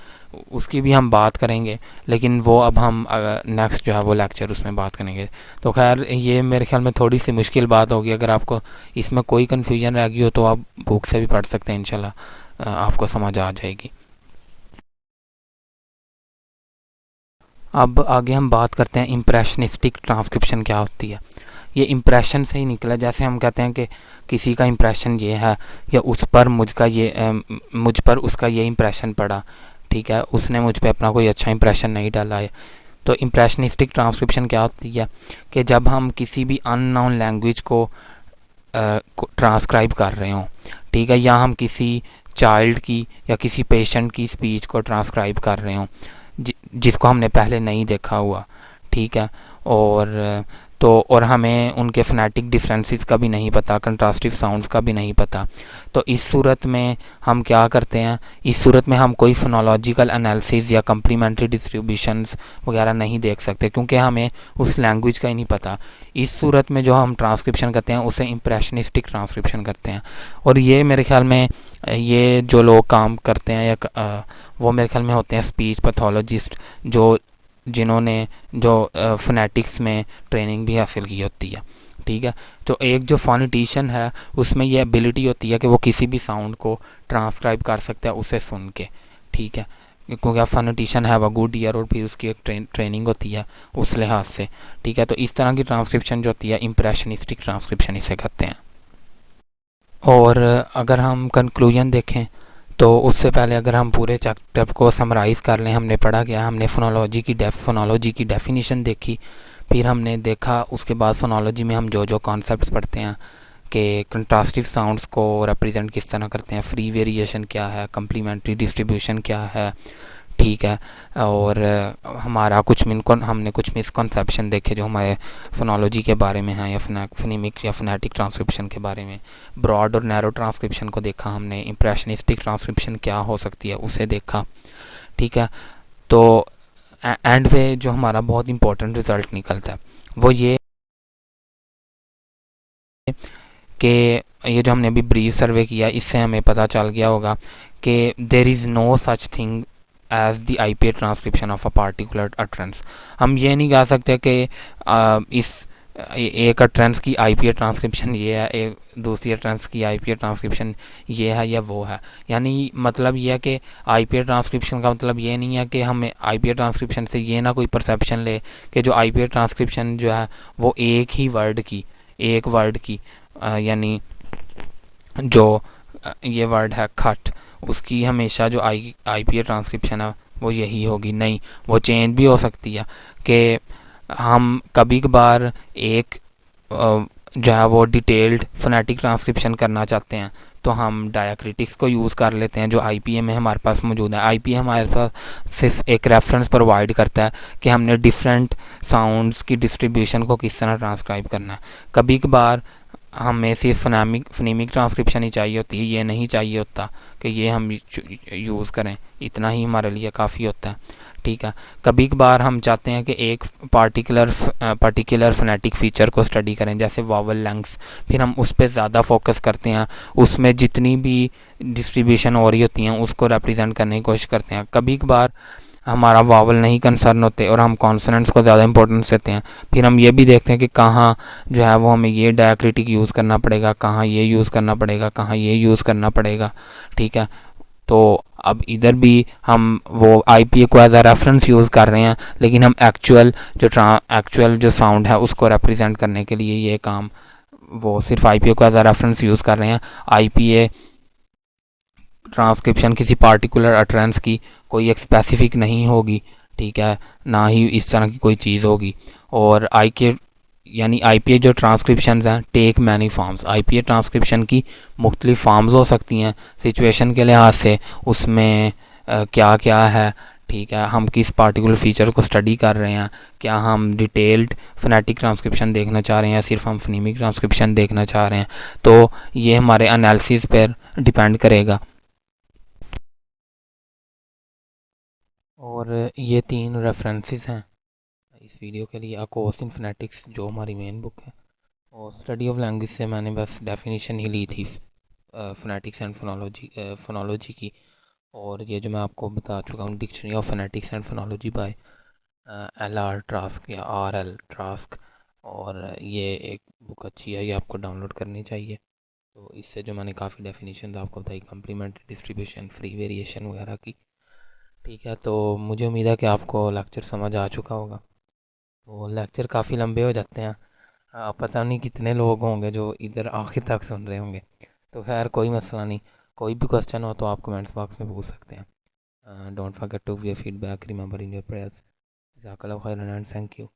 उसकी भी हम बात करेंगे, लेकिन वो अब हम नेक्स्ट जो है वो लेक्चर उसमें बात करेंगे। तो खैर ये मेरे ख्याल में थोड़ी सी मुश्किल बात होगी, अगर आपको इसमें कोई कन्फ्यूजन रह गई हो तो आप बुक से भी पढ़ सकते हैं, इंशाल्लाह आपको समझ आ जाएगी। अब आगे हम बात करते हैं इम्प्रेशनिस्टिक ट्रांसक्रिप्शन क्या होती है। ये इम्प्रेशन से ही निकला, जैसे हम कहते हैं कि किसी का इम्प्रेशन ये है या उस पर मुझ पर उसका ये इम्प्रेशन पड़ा, ठीक है, उसने मुझ पर अपना कोई अच्छा इम्प्रेशन नहीं डाला है। तो इम्प्रेशनिस्टिक ट्रांसक्रिप्शन क्या होती है कि जब हम किसी भी अननोन लैंग्वेज को ट्रांसक्राइब कर रहे हों, ठीक है, या हम किसी चाइल्ड की या किसी पेशेंट की स्पीच को ट्रांसक्राइब कर रहे हों जिसको हमने पहले नहीं देखा हुआ, ठीक है, और हमें उनके फोनेटिक डिफरेंसेस का भी नहीं पता, कंट्रास्टिव साउंड्स का भी नहीं पता। तो इस सूरत में हम क्या करते हैं, इस सूरत में हम कोई फोनोलॉजिकल एनालिसिस या कम्प्लीमेंट्री डिस्ट्रीब्यूशंस वगैरह नहीं देख सकते, क्योंकि हमें उस लैंग्वेज का ही नहीं पता। इस सूरत में जो हम ट्रांसक्रिप्शन करते हैं उसे इम्प्रेशनिस्टिक ट्रांसक्रिप्शन करते हैं। और ये मेरे ख्याल में ये जो लोग काम करते हैं या वो मेरे ख्याल में होते हैं स्पीच पैथोलॉजिस्ट, जिन्होंने जो फोनेटिक्स में ट्रेनिंग भी हासिल की होती है, ठीक है। तो एक जो फोनेटिशियन है उसमें ये एबिलिटी होती है कि वो किसी भी साउंड को ट्रांसक्राइब कर सकता है उसे सुन के, ठीक है, क्योंकि आप फोनेटिशियन है वो गुड ईयर और फिर उसकी एक ट्रेनिंग होती है उस लिहाज से, ठीक है। तो इस तरह की ट्रांसक्रिप्शन जो होती है इम्प्रेशनिस्टिक ट्रांसक्रिप्शन इसे कहते हैं। और अगर हम कंक्लूजन देखें तो उससे पहले अगर हम पूरे चैप्टर को समराइज़ कर लें, हमने पढ़ा क्या, हमने फोनोलॉजी की डेफिनेशन देखी, फिर हमने देखा उसके बाद फोनोलॉजी में हम जो जो कॉन्सेप्ट्स पढ़ते हैं कि कंट्रास्टिव साउंड्स को रिप्रेजेंट किस तरह करते हैं, फ्री वेरिएशन क्या है, कम्प्लीमेंट्री डिस्ट्रीब्यूशन क्या है, ठीक है, और हमारा हमने कुछ मिसकॉन्सेप्शन देखे जो हमारे फोनोलॉजी के बारे में हैं या फोनीमिक या फोनेटिक ट्रांसक्रिप्शन के बारे में। ब्रॉड और नैरो ट्रांसक्रिप्शन को देखा हमने, इम्प्रेशनिस्टिक ट्रांसक्रिप्शन क्या हो सकती है उसे देखा, ठीक है। तो एंड पे जो हमारा बहुत इंपॉर्टेंट रिजल्ट निकलता है वो ये कि ये जो हमने अभी ब्रीफ सर्वे किया इससे हमें पता चल गया होगा कि there is no such thing as the IPA transcription of a particular utterance. हम ये नहीं कह सकते कि इस एक अटरेंस की IPA ट्रांसक्रिप्शन ये है, एक दूसरी अटरेंस की IPA ट्रांसक्रिप्शन ये है या वो है। यानी मतलब ये है कि IPA ट्रांसक्रिप्शन का मतलब ये नहीं है कि हमें IPA ट्रांसक्रिप्शन से ये ना कोई परसेप्शन ले कि जो IPA ट्रांसक्रिप्शन जो है वो एक वर्ड की यानी जो ये वर्ड है खट, उसकी हमेशा जो IPA ट्रांसक्रिप्शन है वो यही होगी। नहीं, वो चेंज भी हो सकती है कि हम कभी कभार एक जो है वो डिटेल्ड फोनेटिक ट्रांसक्रिप्शन करना चाहते हैं तो हम डायाक्रिटिक्स को यूज़ कर लेते हैं जो IPA में हमारे पास मौजूद है। IPA हमारे पास सिर्फ एक रेफरेंस प्रोवाइड करता है कि हमने डिफरेंट साउंड्स की डिस्ट्रीब्यूशन को किस तरह ट्रांसक्राइब करना है। कभी कभार हमें सिर्फ फनेमिक ट्रांसक्रिप्शन ही चाहिए होती है, ये नहीं चाहिए होता कि ये हम यूज़ करें, इतना ही हमारे लिए काफ़ी होता है। ठीक है, कभी कभार हम चाहते हैं कि एक पार्टिकुलर फोनेटिक फ़ीचर को स्टडी करें, जैसे वावल लेंथ्स, फिर हम उस पर ज़्यादा फोकस करते हैं, उसमें जितनी भी डिस्ट्रीब्यूशन हो रही होती हैं उसको रिप्रेजेंट करने की कोशिश करते हैं। कभी कभार हमारा वावल नहीं कंसर्न होते और हम कॉन्सोनेंट्स को ज़्यादा इंपॉर्टेंस देते हैं, फिर हम ये भी देखते हैं कि कहाँ जो है वो हमें ये डायक्रिटिक यूज़ करना पड़ेगा, कहाँ ये यूज़ करना पड़ेगा, कहाँ ये यूज़ करना पड़ेगा। ठीक है, तो अब इधर भी हम वो IPA को एज अ रेफरेंस यूज़ कर रहे हैं, लेकिन हम एक्चुअल जो साउंड है उसको रिप्रेजेंट करने के लिए ये काम वो सिर्फ IPA को एज अ रेफरेंस यूज़ कर रहे हैं। IPA ट्रांसक्रिप्शन किसी पार्टिकुलर अटरेंस की कोई एक स्पेसिफिक नहीं होगी। ठीक है, ना ही इस तरह की कोई चीज़ होगी। और IPA जो ट्रांसक्रिप्शन हैं take many forms, IPA transcription की मुख्तलिफ फॉर्म्स हो सकती हैं सिचुएशन के लिहाज से, उसमें क्या क्या है। ठीक है, हम किस पार्टिकुलर फीचर को स्टडी कर रहे हैं, क्या हम डिटेल्ड फोनेटिक ट्रांसक्रिप्शन देखना चाह रहे हैं या सिर्फ हम फनीमिक ट्रांसक्रिप्शन देखना चाह रहे हैं, तो ये हमारे एनालिसिस पर डिपेंड करेगा। और ये 3 रेफरेंसेस हैं इस वीडियो के लिए। अ कोर्स इन फोनेटिक्स जो हमारी मेन बुक है, और स्टडी ऑफ लैंग्वेज से मैंने बस डेफिनेशन ही ली थी फोनेटिक्स एंड फोनोलॉजी की। और ये जो मैं आपको बता चुका हूँ dictionary of phonetics and phonology by LR Trask या RL ट्रास्क, और ये एक बुक अच्छी है, ये आपको डाउनलोड करनी चाहिए। तो इससे जो मैंने काफ़ी डेफिनेशन आपको बताई, कम्प्लीमेंट्री डिस्ट्रीब्यूशन, फ्री वेरिएशन वगैरह की। ठीक है, तो मुझे उम्मीद है कि आपको लेक्चर समझ आ चुका होगा। तो लेक्चर काफ़ी लंबे हो जाते हैं, पता नहीं कितने लोग होंगे जो इधर आखिर तक सुन रहे होंगे। तो खैर कोई मसला नहीं, कोई भी क्वेश्चन हो तो आप कमेंट्स बॉक्स में पूछ सकते हैं। Don't forget to give feedback, remember in your prayers. जज़ाकल्लाहु खैरन एंड थैंक यू।